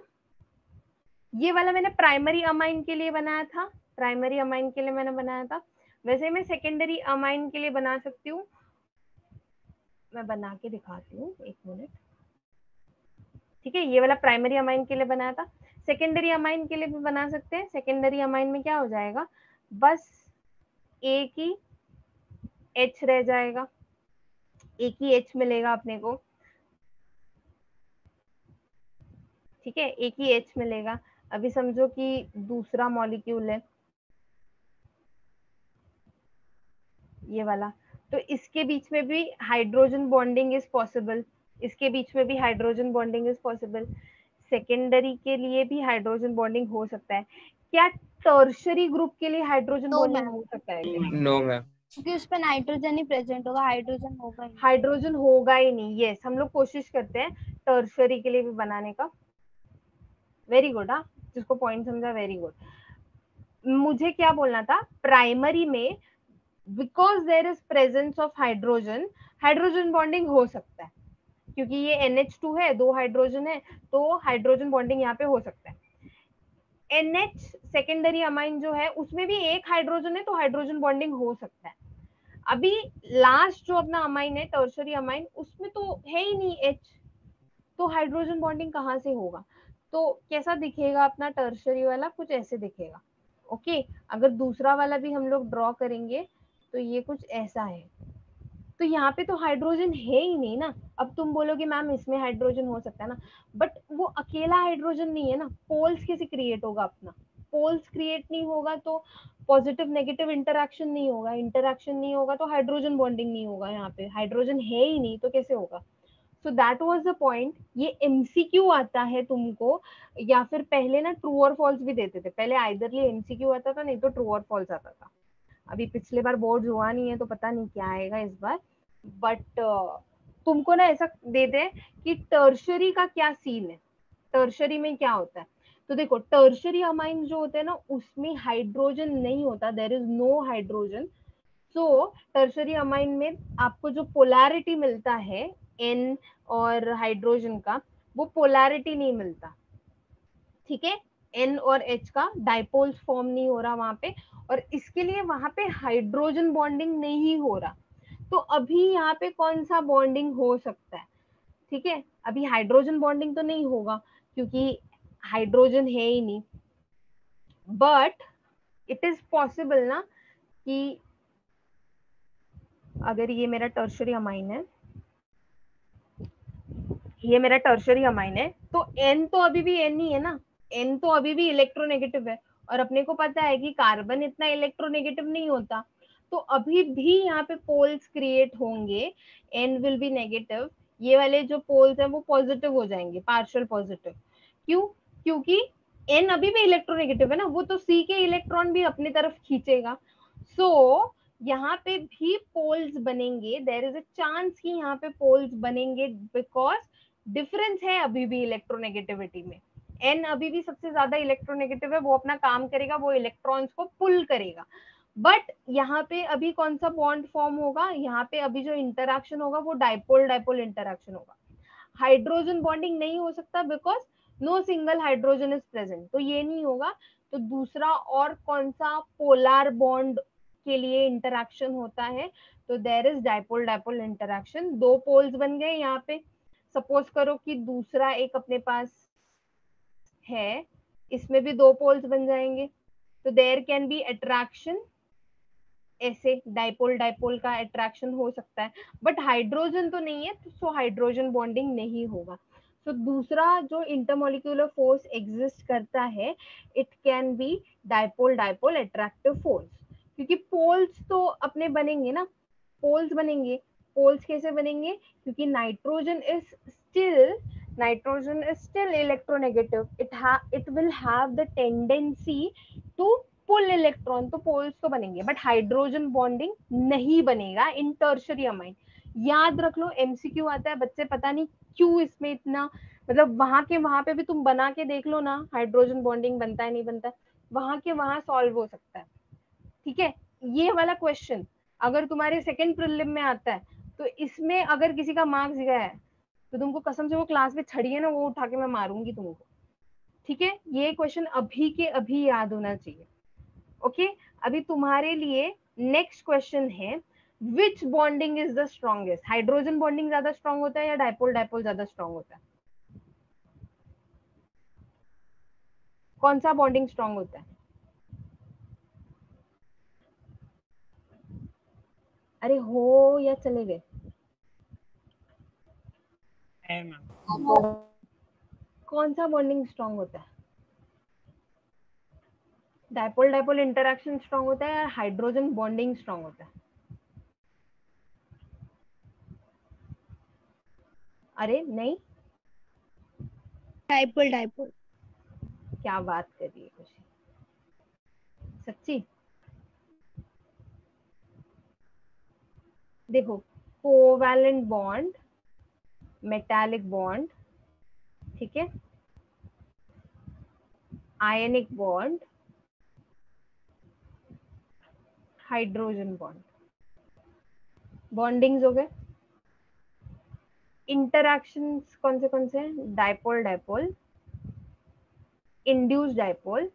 ये वाला मैंने प्राइमरी अमाइन के लिए बनाया था, प्राइमरी अमाइन के लिए मैंने बनाया था, वैसे मैं सेकेंडरी अमाइन के लिए बना सकती हूँ। मैं बना के दिखाती हूँ, एक मिनट। ठीक है, ये वाला प्राइमरी अमाइन के लिए बनाया था, सेकेंडरी अमाइन के लिए भी बना सकते हैं। सेकेंडरी अमाइन में क्या हो जाएगा, बस एक ही H रह जाएगा, एक ही H मिलेगा अपने को। ठीक है, एक ही H मिलेगा। अभी समझो कि दूसरा मॉलिक्यूल है ये वाला, तो इसके बीच में भी हाइड्रोजन बॉन्डिंग इज पॉसिबल, इसके बीच में भी hydrogen bonding is possible. Secondary के लिए भी हाइड्रोजन बॉन्डिंग हो सकता है। क्या टर्शरी ग्रुप के लिए हाइड्रोजन No, बॉन्डिंग ma'am. हो सकता है क्या? No ma'am. क्योंकि उस पर नाइट्रोजन ही प्रेजेंट होगा, हाइड्रोजन होगा ही नहीं। हाइड्रोजन होगा ही नहीं। यस, हम लोग कोशिश करते हैं टर्शरी के लिए भी बनाने का। Very good. हाँ, जिसको पॉइंट समझा वेरी गुड। मुझे क्या बोलना था, प्राइमरी में because there is presence of hydrogen, hydrogen bonding हो सकता है, क्योंकि ये NH2 है, दो हाइड्रोजन है, तो हाइड्रोजन बॉन्डिंग यहाँ पे हो सकता है। NH सेकेंडरी अमाइन जो है उसमें भी एक हाइड्रोजन है, तो हाइड्रोजन बॉन्डिंग हो सकता है। अभी लास्ट जो अपना अमाइन है टर्शरी अमाइन, उसमें तो है ही नहीं H, तो हाइड्रोजन बॉन्डिंग कहाँ से होगा? तो कैसा दिखेगा अपना टर्शरी वाला? कुछ ऐसे दिखेगा। ओके, अगर दूसरा वाला भी हम लोग ड्रॉ करेंगे तो ये कुछ ऐसा है। तो यहाँ पे तो हाइड्रोजन है ही नहीं ना। अब तुम बोलोगे मैम इसमें हाइड्रोजन हो सकता है ना, बट वो अकेला हाइड्रोजन नहीं है ना, पोल्स कैसे क्रिएट होगा अपना? पोल्स क्रिएट नहीं होगा तो पॉजिटिव नेगेटिव इंटरेक्शन नहीं होगा, इंटरेक्शन नहीं होगा तो हाइड्रोजन बॉन्डिंग नहीं होगा। यहाँ पे हाइड्रोजन है ही नहीं तो कैसे होगा? So that was the point. ये MCQ आता है तुमको, या फिर पहले ना ट्रू और फॉल्स भी देते थे। पहले आइदरली MCQ आता था, नहीं तो ट्रू और फॉल्स आता था। अभी पिछले बार बोर्ड हुआ नहीं है तो पता नहीं क्या आएगा इस बार। बट तुमको ना ऐसा दे दे कि टर्शरी का क्या सीन है, टर्शरी में क्या होता है। तो देखो, टर्शरी अमाइन जो होते हैं ना उसमें हाइड्रोजन नहीं होता, there is no hydrogen. So tertiary amine में आपको जो पोलैरिटी मिलता है N और हाइड्रोजन का, वो पोलैरिटी नहीं मिलता। ठीक है, N और H का डाइपोल्स फॉर्म नहीं हो रहा वहां पे, और इसके लिए वहां पे हाइड्रोजन बॉन्डिंग नहीं हो रहा। तो अभी यहाँ पे कौन सा बॉन्डिंग हो सकता है? ठीक है, अभी हाइड्रोजन बॉन्डिंग तो नहीं होगा क्योंकि हाइड्रोजन है ही नहीं, बट इट इज पॉसिबल ना कि अगर ये मेरा टर्शरी अमाइन है, ये मेरा टर्शरी अमाइन है, तो N तो अभी भी N ही है ना, N तो अभी भी इलेक्ट्रोनेगेटिव है, और अपने को पता है कि कार्बन इतना इलेक्ट्रोनेगेटिव नहीं होता। तो अभी भी यहाँ पे पोल्स क्रिएट होंगे, N विल बी नेगेटिव, ये वाले जो पोल्स हैं वो पॉजिटिव हो जाएंगे, पार्शियल पॉजिटिव। क्यों? क्योंकि N अभी भी इलेक्ट्रोनेगेटिव है ना, वो तो C के इलेक्ट्रॉन भी अपनी तरफ खींचेगा। सो यहाँ पे भी पोल्स बनेंगे, देयर इज अ चांस कि यहाँ पे पोल्स बनेंगे, बिकॉज डिफरेंस है अभी भी इलेक्ट्रोनेगेटिविटी में। N अभी भी सबसे ज्यादा इलेक्ट्रोनेगेटिव है, वो अपना काम करेगा, वो इलेक्ट्रॉन्स को पुल करेगा। बट यहाँ पे अभी कौन सा बॉन्ड फॉर्म होगा? यहाँ पे अभी जो इंटरेक्शन होगा वो डाइपोल डाइपोल इंटरेक्शन होगा। हाइड्रोजन बॉन्डिंग नहीं हो सकता because no single hydrogen is present, तो ये नहीं होगा। तो दूसरा और कौन सा पोलर बॉन्ड के लिए इंटरेक्शन होता है? तो there is dipole dipole interaction. दो पोल्स बन गए यहाँ पे। सपोज करो कि दूसरा एक अपने पास है, इसमें भी दो पोल्स बन जाएंगे, तो देयर कैन बी अट्रैक्शन ऐसे डाइपोल डाइपोल का अट्रैक्शन हो सकता है, बट हाइड्रोजन तो नहीं है, तो हाइड्रोजन बॉन्डिंग नहीं होगा। तो दूसरा जो इंटरमोलिक्यूलर फोर्स एग्जिस्ट करता है, it can be dipole dipole attractive force, क्योंकि पोल्स तो अपने बनेंगे ना, पोल्स बनेंगे। पोल्स कैसे बनेंगे? क्योंकि nitrogen is still electronegative, it will have the tendency to pull electron, तो पोल्स तो बनेंगे, बट हाइड्रोजन बॉन्डिंग नहीं बनेगा इन टर्शियरी अमाइन। याद रख लो, एमसीक्यू आता है, बच्चे पता नहीं क्यों इसमें इतना, मतलब वहां के वहां पे भी तुम बना के देख लो ना, हाइड्रोजन बॉन्डिंग बनता है नहीं बनता है, वहां के वहां सॉल्व हो सकता है। ठीक है, ये वाला क्वेश्चन अगर तुम्हारे सेकंड प्रीलिम में आता है, तो इसमें अगर किसी का मार्क्स गया है, तो तुमको कसम से वो क्लास में छड़ी है ना, वो उठा के मैं मारूंगी तुमको। ठीक है, ये क्वेश्चन अभी के अभी याद होना चाहिए। ओके, अभी तुम्हारे लिए नेक्स्ट क्वेश्चन है, which bonding is the strongest? Hydrogen bonding ज्यादा स्ट्रॉन्ग होता है या डाइपोल डाइपोल ज्यादा स्ट्रॉन्ग होता है? कौन सा बॉन्डिंग स्ट्रॉन्ग होता है? अरे हो या चले गए? है मैम। कौन सा बॉन्डिंग स्ट्रॉन्ग होता है? डाइपोल डाइपोल इंटरैक्शन स्ट्रॉन्ग होता है या हाइड्रोजन बॉन्डिंग स्ट्रॉन्ग होता है? अरे नहीं, डाइपोल डाइपोल। क्या बात कर रही है खुशी, सच्ची? देखो, कोवैलेंट बॉन्ड, मेटालिक बॉन्ड, ठीक है, ionic bond, hydrogen bond, bondings हो गए। इंटरैक्शंस कौन से हैं? Dipole dipole, induced dipole,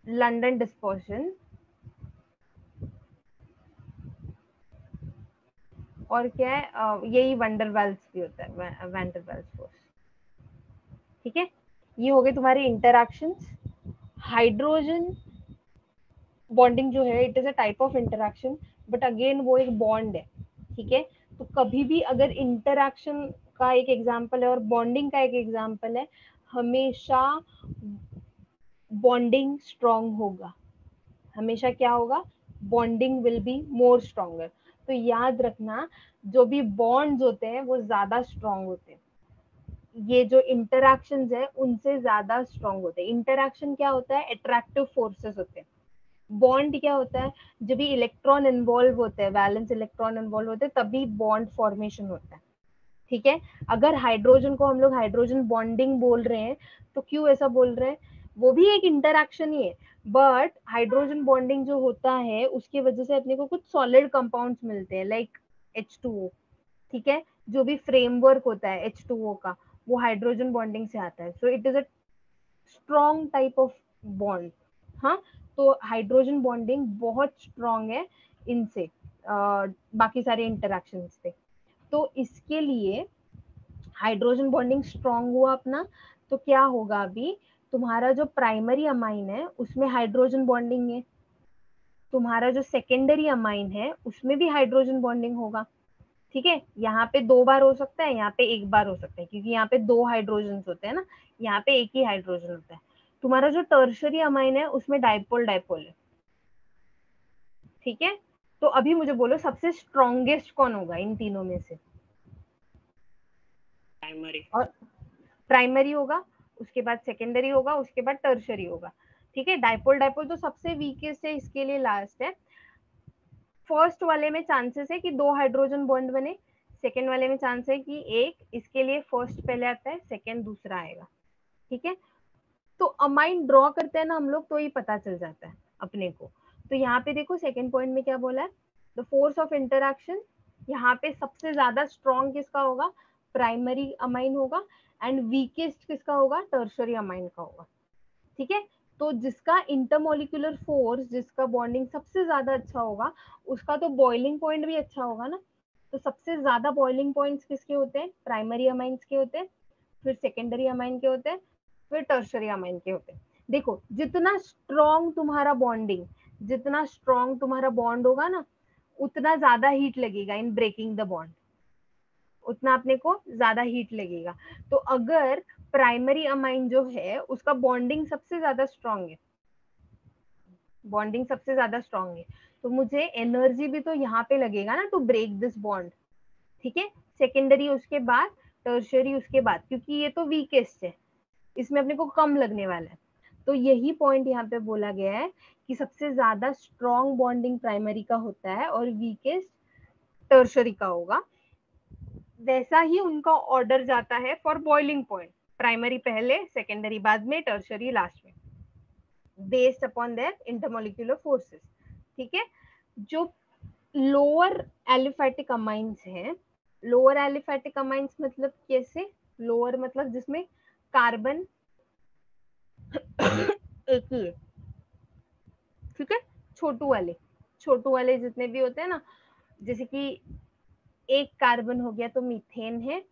London dispersion, और क्या है, यही वंडरवाल्स भी होता है, वैंडरवाल्स फोर्स। ठीक है, ये हो गए तुम्हारे इंटरैक्शंस। हाइड्रोजन बॉन्डिंग जो है, it is a type of interaction, but again वो एक बॉन्ड है। ठीक है, तो कभी भी अगर इंटरैक्शन का एक एग्जांपल है और बॉन्डिंग का एक एग्जांपल है, हमेशा बॉन्डिंग स्ट्रॉन्ग होगा। हमेशा क्या होगा? Bonding will be more stronger. तो याद रखना, जो भी बॉन्ड्स होते हैं वो ज्यादा स्ट्रॉन्ग होते हैं, ये जो इंटरैक्शंस है उनसे ज्यादा स्ट्रॉन्ग होते हैं। इंटरैक्शन क्या होता है? अट्रैक्टिव फोर्सेस होते हैं। बॉन्ड क्या होता है? जब भी इलेक्ट्रॉन इन्वॉल्व होते हैं, वैलेंस इलेक्ट्रॉन इन्वॉल्व होते हैं, तभी बॉन्ड फॉर्मेशन होता है। ठीक है, अगर हाइड्रोजन को हम लोग हाइड्रोजन बॉन्डिंग बोल रहे हैं, तो क्यों ऐसा बोल रहे हैं? वो भी एक इंटरैक्शन ही है, बट हाइड्रोजन बॉन्डिंग जो होता है उसकी वजह से अपने को कुछ सॉलिड कंपाउंड्स मिलते हैं, लाइक H2O। ठीक है, जो भी फ्रेमवर्क होता है H2O का, वो हाइड्रोजन बॉन्डिंग से आता है। So it is a strong type of bond. हाँ, तो हाइड्रोजन बॉन्डिंग बहुत स्ट्रॉन्ग है इनसे, बाकी सारे इंटरैक्शन से। तो इसके लिए हाइड्रोजन बॉन्डिंग स्ट्रॉन्ग हुआ अपना, तो क्या होगा? अभी तुम्हारा जो प्राइमरी अमाइन है उसमें हाइड्रोजन बॉन्डिंग है, तुम्हारा जो सेकेंडरी अमाइन है उसमें भी हाइड्रोजन बॉन्डिंग होगा। ठीक है, यहाँ पे 2 बार हो सकता है, यहाँ पे 1 बार हो सकता है, क्योंकि यहाँ पे 2 हाइड्रोजन होते हैं ना, यहाँ पे एक ही हाइड्रोजन होता है। तुम्हारा जो टर्शरी अमाइन है उसमें डाइपोल डाइपोल है। ठीक है, तो अभी मुझे बोलो, सबसे स्ट्रॉन्गेस्ट कौन होगा इन तीनों में से? प्राइमरी। और प्राइमरी होगा, उसके बाद सेकेंडरी होगा, उसके बाद टर्शरी होगा। ठीक है, डाइपोल डाइपोल तो सबसे वीकेस्ट है, इसके लिए लास्ट है। फर्स्ट वाले में चांसेस है कि 2 हाइड्रोजन बॉन्ड बने, सेकेंड वाले में चांस है कि एक, इसके लिए फर्स्ट पहले आता है, सेकेंड दूसरा आएगा। ठीक है, तो अमाइन ड्रॉ करते हैं ना हम लोग, तो ही पता चल जाता है अपने को। तो यहाँ पे देखो सेकेंड पॉइंट में क्या बोला है, द फोर्स ऑफ इंटरैक्शन, यहाँ पे सबसे ज्यादा स्ट्रॉन्ग किसका होगा? प्राइमरी अमाइन होगा, एंड वीकेस्ट किसका होगा? टर्शरी अमाइन का होगा। ठीक है, तो जिसका इंटरमोलिकुलर फोर्स, जिसका बॉन्डिंग सबसे ज्यादा अच्छा होगा, उसका तो बॉइलिंग पॉइंट भी अच्छा होगा ना। तो सबसे ज्यादा बॉइलिंग पॉइंट्स किसके होते हैं? प्राइमरी अमाइंस के होते हैं, फिर सेकेंडरी अमाइन के होते हैं, फिर टर्शरी अमाइन के होते हैं। देखो जितना स्ट्रॉन्ग तुम्हारा बॉन्ड होगा ना, उतना ज्यादा हीट लगेगा इन ब्रेकिंग द बॉन्ड, उतना अपने को ज्यादा हीट लगेगा। तो अगर प्राइमरी अमाइन जो है उसका बॉन्डिंग सबसे ज्यादा स्ट्रॉन्ग है, तो मुझे एनर्जी भी तो यहाँ पे लगेगा ना टू ब्रेक दिस बॉन्ड। ठीक है, सेकेंडरी उसके बाद, टर्शियरी उसके बाद, क्योंकि ये तो वीकेस्ट है, इसमें अपने को कम लगने वाला है। तो यही पॉइंट यहाँ पे बोला गया है कि सबसे ज्यादा स्ट्रॉन्ग बॉन्डिंग प्राइमरी का होता है और वीकेस्ट टर्शियरी का होगा। वैसा ही उनका ऑर्डर जाता है फॉर बॉइलिंग पॉइंट, प्राइमरी पहले, सेकेंडरी बाद में, टर्शियरी लास्ट में, based upon their intermolecular forces. ठीक है, जो लोअर एलिफैटिक अमाइंस हैं, लोअर एलिफैटिक अमाइंस मतलब कैसे, लोअर मतलब जिसमें कार्बन एक ही है। ठीक है, छोटू वाले जितने भी होते हैं ना, जैसे कि एक कार्बन हो गया तो मीथेन है,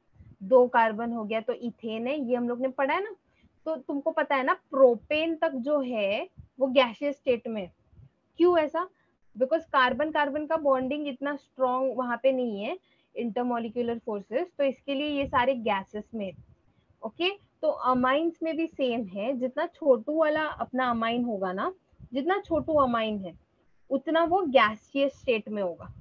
2 कार्बन हो गया तो इथेन है, ये हम लोग ने पढ़ा है ना। तो तुमको पता है ना प्रोपेन तक जो है वो गैसियस स्टेट में। क्यों ऐसा? बिकॉज कार्बन कार्बन का बॉन्डिंग इतना स्ट्रॉन्ग वहां पे नहीं है, इंटरमोलिक्यूलर फोर्सेस, तो इसके लिए ये सारे गैसेस में। ओके, तो अमाइंस में भी सेम है, जितना छोटू वाला अपना अमाइन होगा ना, जितना छोटू अमाइन है उतना वो गैसियस स्टेट में होगा।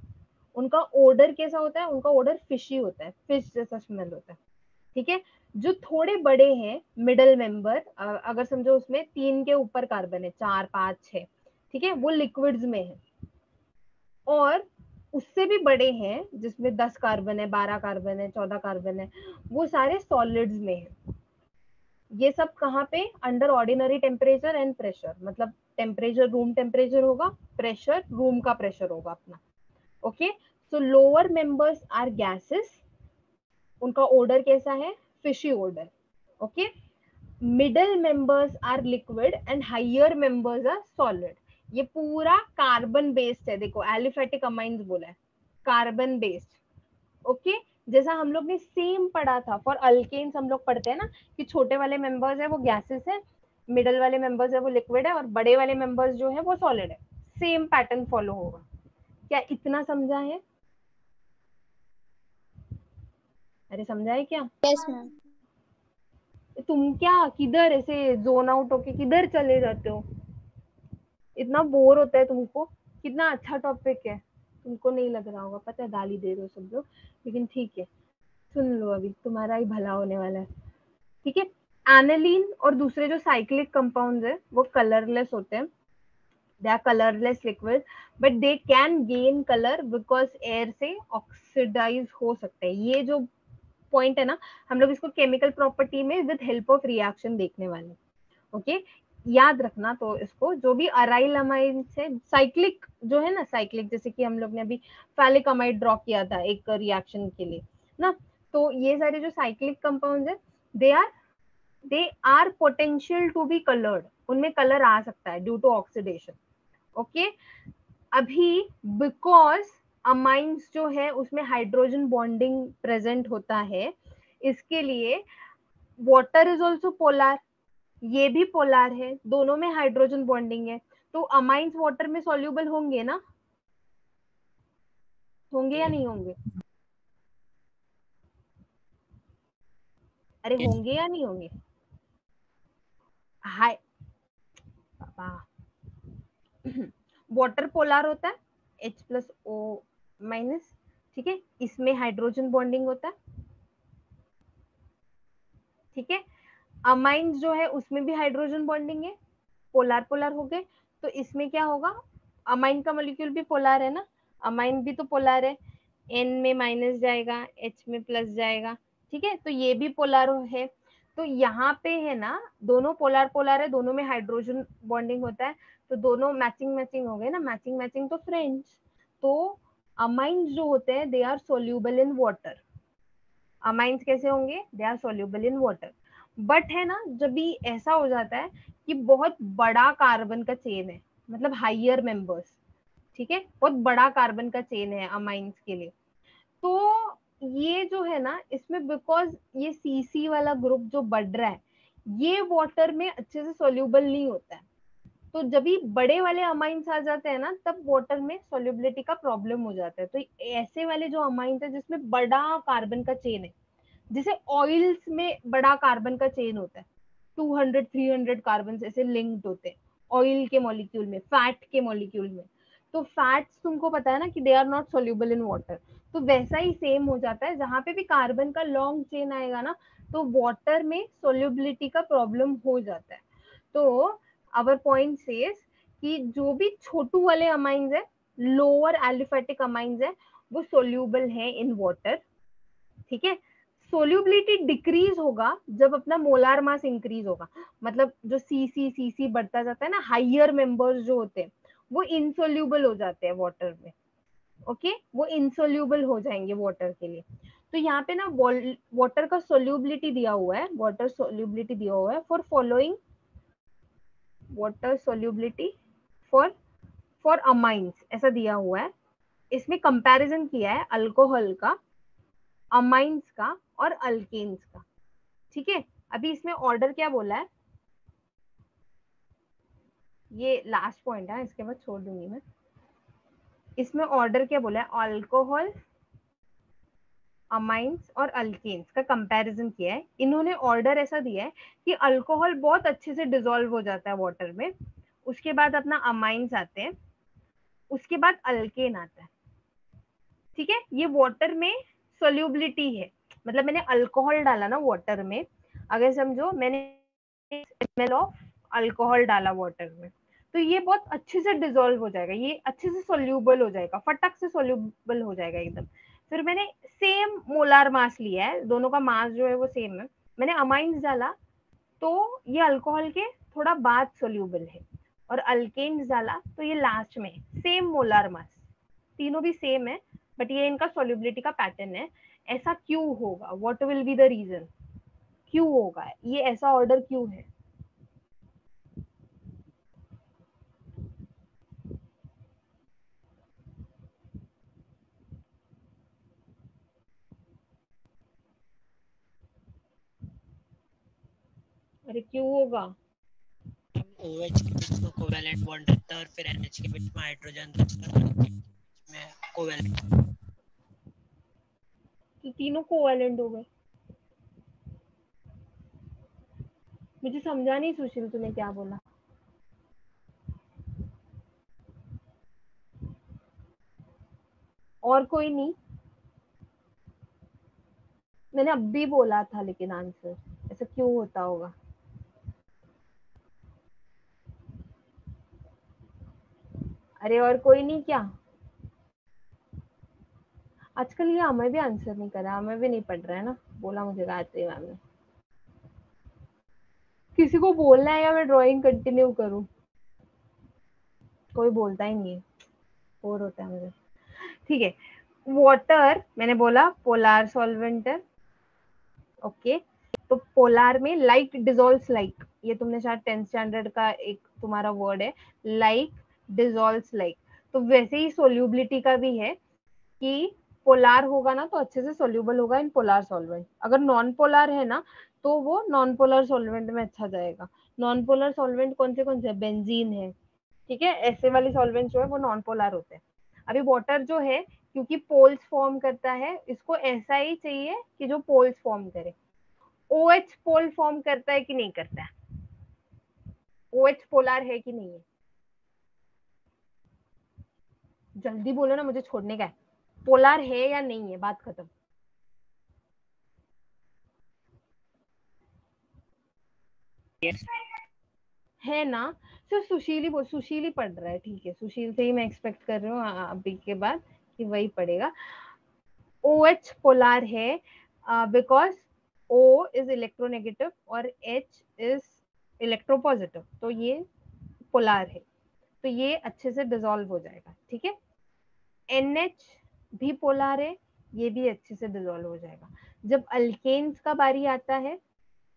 उनका ओडर कैसा होता है? उनका ओडर फिशी होता है, फिश जैसा स्मेल होता है। ठीक है, जो थोड़े बड़े हैं मिडल मेंबर, अगर समझो उसमें 3 के ऊपर कार्बन है, 4 5 6, ठीक है, वो लिक्विड्स में है। और उससे भी बड़े हैं जिसमें 10 कार्बन है, 12 कार्बन है, 14 कार्बन है, वो सारे सॉलिड्स में है। ये सब कहाँ पे? Under ordinary temperature and pressure, मतलब टेम्परेचर रूम टेम्परेचर होगा, प्रेशर रूम का प्रेशर होगा अपना। Okay, so lower members are gases, उनका ऑर्डर कैसा है? Fishy odour. Okay, middle members are liquid and higher members are solid. ये पूरा कार्बन बेस्ड है, देखो एलिफैटिक अमाइंस बोला है, कार्बन बेस्ड। ओके, जैसा हम लोग ने सेम पढ़ा था फॉर अल्केन्स, हम लोग पढ़ते हैं ना कि छोटे वाले मेंबर्स है वो गैसेस है, मिडल वाले मेंबर्स है वो लिक्विड है, और बड़े वाले मेंबर्स जो है वो सॉलिड है। सेम पैटर्न फॉलो होगा। क्या इतना समझा है? अरे समझा है क्या? Yes ma'am. तुम क्या किधर ऐसे जोन आउट होके किधर चले जाते हो? इतना बोर होता है तुमको? कितना अच्छा टॉपिक है, तुमको नहीं लग रहा होगा, पता है गाली दे रहे हो सब लोग, लेकिन ठीक है, सुन लो, अभी तुम्हारा ही भला होने वाला है। ठीक है, एनालिन और दूसरे जो साइक्लिक कंपाउंड्स है वो कलरलेस होते हैं, they are colourless liquid, but they can gain colour because air से ऑक्सीडाइज हो सकते हैं। ये जो पॉइंट है ना, हम लोग इसको केमिकल प्रॉपर्टी में विद हेल्प ऑफ रिएक्शन देखने वाले। ओके, याद रखना। तो इसको जो भी अराइल अमाइड से साइक्लिक जो है ना, साइक्लिक जैसे कि हम लोग ने अभी फैलिक अमाइड ड्रॉ किया था एक रिएक्शन के लिए ना, तो ये सारे जो साइक्लिक कंपाउंड्स है they are potential to be coloured, उनमें कलर आ सकता है ड्यू टू ऑक्सीडेशन। ओके, अभी बिकॉज अमाइंस जो है उसमें हाइड्रोजन बॉन्डिंग प्रेजेंट होता है, इसके लिए वाटर इज ऑल्सो पोलर, ये भी पोलर है, दोनों में हाइड्रोजन बॉन्डिंग है, तो अमाइंस वाटर में सॉल्यूबल होंगे ना, होंगे या नहीं होंगे? अरे होंगे या नहीं होंगे? हाय पापा, वाटर पोलर होता है, H+O-, ठीक है, इसमें हाइड्रोजन बॉन्डिंग होता है। ठीक है, अमाइंस जो है उसमें भी हाइड्रोजन बॉन्डिंग है, पोलर पोलर हो गए, तो इसमें क्या होगा? अमाइन का मॉलिक्यूल भी पोलर है ना, अमाइन भी तो पोलर है, N में माइनस जाएगा, H में प्लस जाएगा। ठीक है, तो ये भी पोलर है, तो यहाँ पे है ना दोनों पोलर पोलर है, दोनों में हाइड्रोजन बॉन्डिंग होता है, तो दोनों मैचिंग मैचिंग हो गए ना, मैचिंग मैचिंग तो फ्रेंड्स। तो अमाइंस जो होते हैं they are soluble in water. Amines कैसे होंगे? They are soluble in water. But है ना, जब भी ऐसा हो जाता है कि बहुत बड़ा कार्बन का चेन है, मतलब हाइयर मेंबर्स, ठीक है, बहुत बड़ा कार्बन का चेन है अमाइंस के लिए, तो ये जो है ना इसमें बिकॉज ये सीसी वाला ग्रुप जो बढ़ रहा है, ये वाटर में अच्छे से सोल्यूबल नहीं होता है। तो जब भी बड़े वाले अमाइंस आ जाते हैं ना, तब वाटर में सोल्यूबिलिटी का प्रॉब्लम हो जाता है। तो ऐसे वाले जो अमाइंस है जिसमें बड़ा कार्बन का चेन है, जैसे ऑयल्स में बड़ा कार्बन का चेन होता है, 200-300 कार्बन ऐसे लिंक्ड होते हैं ऑयल के मॉलिक्यूल में, फैट के मॉलिक्यूल में। तो फैट्स तुमको पता है ना कि they are not soluble in water. तो वैसा ही सेम हो जाता है, जहां पे भी कार्बन का लॉन्ग चेन आएगा ना, तो वाटर में सोल्यूबिलिटी का प्रॉब्लम हो जाता है। तो आवर पॉइंट सेज कि जो भी छोटू वाले अमाइंस है, लोअर एलिफेटिक अमाइंस है, वो सोल्यूबल है इन वाटर। ठीक है। सोल्यूबिलिटी डिक्रीज होगा जब अपना मोलार मास इंक्रीज होगा, मतलब जो सी बढ़ता जाता है ना, हाइयर मेंबर्स जो होते हैं वो इनसोल्यूबल हो जाते हैं वाटर में। ओके, वो इनसोल्यूबल हो जाएंगे वाटर के लिए। तो यहाँ पे ना वाटर का सोल्यूबिलिटी दिया हुआ है, वाटर सोल्यूबिलिटी दिया हुआ है for following, water solubility for for amines ऐसा दिया हुआ है। इसमें कंपैरिजन किया है अल्कोहल का, अमाइंस का और अल्केन्स का। ठीक है। अभी इसमें ऑर्डर क्या बोला है, ये लास्ट पॉइंट है, इसके बाद छोड़ दूंगी मैं। इसमें ऑर्डर क्या बोला है, अल्कोहल, अमाइंस और अल्केन्स का कंपैरिजन किया है। इन्होंने ऑर्डर ऐसा दिया है कि अल्कोहल बहुत अच्छे से डिसॉल्व हो जाता है वाटर में, उसके बाद अपना अमाइंस आते हैं, उसके बाद अल्केन आता है। ठीक है। ये वाटर में सोल्यूबिलिटी है, मतलब मैंने अल्कोहल डाला ना वाटर में, अगर समझो मैंने स्मेल ऑफ अल्कोहल डाला वाटर में, तो ये बहुत अच्छे से डिसॉल्व हो जाएगा, ये अच्छे से सोल्यूबल हो जाएगा, फटक से सोल्यूबल हो जाएगा एकदम। फिर मैंने सेम मोलार मास लिया है, दोनों का मास जो है वो सेम है, मैंने अमाइंस डाला तो ये अल्कोहल के थोड़ा बाद सोल्यूबल है, और अल्केन्स डाला तो ये लास्ट में, सेम मोलार मास, तीनों भी सेम है, बट ये इनका सोल्यूबिलिटी का पैटर्न है। ऐसा क्यों होगा, what will be the reason, क्यों होगा ये, ऐसा ऑर्डर क्यों है? अरे क्यों होगा? OH के बीच में कोवैलेंट बॉन्ड रहता है और फिर NH के बीच में हाइड्रोजन रहता है, बीच में कोवैलेंट। तो तीनों कोवैलेंट हो गए। मुझे समझा नहीं सुशील तूने क्या बोला। और कोई नहीं? मैंने अब भी बोला था लेकिन आंसर, ऐसा क्यों होता होगा? अरे और कोई नहीं क्या? आजकल ये हमें भी आंसर नहीं कर रहा, हमें भी नहीं पढ़ रहा है ना, बोला मुझे गायत्री मैम ने। किसी को बोलना है या मैं ड्राइंग कंटिन्यू करूं? कोई बोलता ही नहीं है, बोर होता है मुझे। ठीक है। वाटर मैंने बोला पोलार सॉल्वेंट है। ओके। तो पोलार में लाइक डिसॉल्व्स लाइक, ये तुमने शायद 10th स्टैंडर्ड का एक तुम्हारा वर्ड है, लाइक डिसॉल्व्स लाइक। तो वैसे ही सोल्यूबिलिटी का भी है कि पोलार होगा ना तो अच्छे से सोल्यूबल होगा इन पोलार सॉल्वेंट, अगर नॉन पोलार है ना तो वो नॉन पोलर सॉल्वेंट में अच्छा जाएगा। नॉन पोलर सॉल्वेंट कौन से बेंजीन है, ठीक है, ऐसे वाले सॉल्वेंट जो है वो नॉन पोलर होते हैं। अभी वाटर जो है, क्योंकि पोल्स फॉर्म करता है, इसको ऐसा ही चाहिए कि जो पोल्स फॉर्म करे। OH पोल फॉर्म करता है कि नहीं करता है? OH पोलर है कि नहीं है? जल्दी बोलो ना, मुझे छोड़ने का है। पोलर है या नहीं है, बात खत्म। है ना? तो सुशील ही पढ़ रहा है, ठीक है, सुशील से ही मैं एक्सपेक्ट कर रही हूँ अभी के बाद कि वही पढ़ेगा। OH पोलर है बिकॉज O इज इलेक्ट्रोनेगेटिव और H इज इलेक्ट्रोपॉजिटिव, तो ये पोलर है, तो ये अच्छे से डिसॉल्व हो जाएगा। ठीक है। NH भी पोलर है, ये भी अच्छे से डिसॉल्व हो जाएगा। जब अल्केन्स का बारी आता है,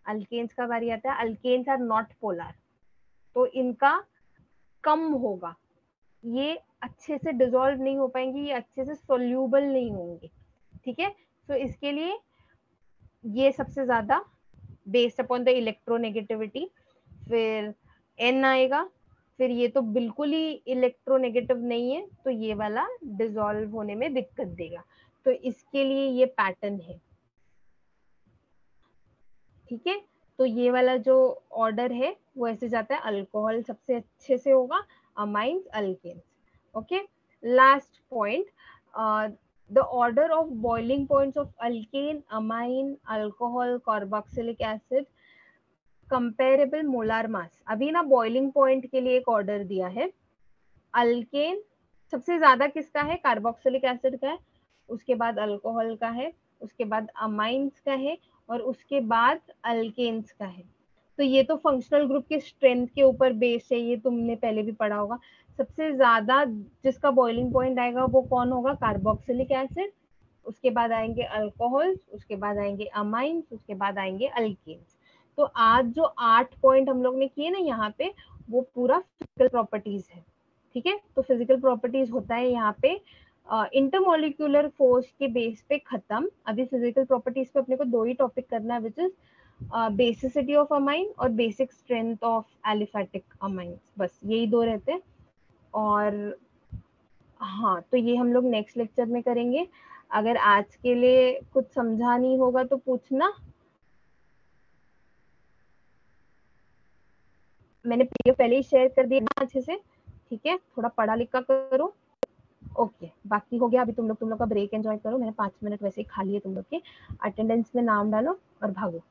अल्केन्स आर नॉट पोलर, तो इनका कम होगा, ये अच्छे से डिसॉल्व नहीं हो पाएंगे, ये अच्छे से सोल्यूबल नहीं होंगे। ठीक है। तो इसके लिए ये सबसे ज्यादा बेस्ड अपॉन द इलेक्ट्रोनेगेटिविटी, फिर N आएगा, फिर ये तो बिल्कुल ही इलेक्ट्रोनेगेटिव नहीं है तो ये वाला डिसॉल्व होने में दिक्कत देगा, तो इसके लिए ये पैटर्न है। ठीक है, तो ये वाला जो ऑर्डर है वो ऐसे जाता है, अल्कोहल सबसे अच्छे से होगा, amines, alkanes. Okay, last point, the order of boiling points of alkane, amine, alcohol, carboxylic acid, comparable molar mass. अभी ना बॉइलिंग पॉइंट के लिए एक ऑर्डर दिया है, अल्केन सबसे ज्यादा किसका है, कार्बोक्सिलिक एसिड का है, उसके बाद अल्कोहल का है, उसके बाद अमाइंस का है, और उसके बाद अल्केन्स का है। तो ये तो फंक्शनल ग्रुप के स्ट्रेंथ के ऊपर बेस्ड है, ये तुमने पहले भी पढ़ा होगा। सबसे ज्यादा जिसका बॉइलिंग पॉइंट आएगा वो कौन होगा, कार्बोक्सिलिक एसिड, उसके बाद आएंगे अल्कोहल, उसके बाद आएंगे अमाइंस, उसके बाद आएंगे अल्केन्स। तो आज जो 8 पॉइंट हम लोग ने किए ना यहाँ पे, वो पूरा फिजिकल प्रॉपर्टीज है। ठीक है, तो फिजिकल प्रॉपर्टीज होता है यहाँ पे इंटरमोलिक्यूलर फोर्स के बेस पे खत्म। अभी फिजिकल प्रॉपर्टीज पे अपने को 2 ही टॉपिक करना है, which is basicity of amine और basic strength of aliphatic amines, बस यही 2 रहते हैं। और हाँ, तो ये हम लोग नेक्स्ट लेक्चर में करेंगे। अगर आज के लिए कुछ समझा नहीं होगा तो पूछना। मैंने पीडीएफ पहले ही शेयर कर दिया अच्छे से, ठीक है, थोड़ा पढ़ा लिखा करो। ओके, बाकी हो गया। अभी तुम लोग का ब्रेक एंजॉय करो, मैंने 5 मिनट वैसे ही खा लिए तुम लोग के। अटेंडेंस में नाम डालो और भागो।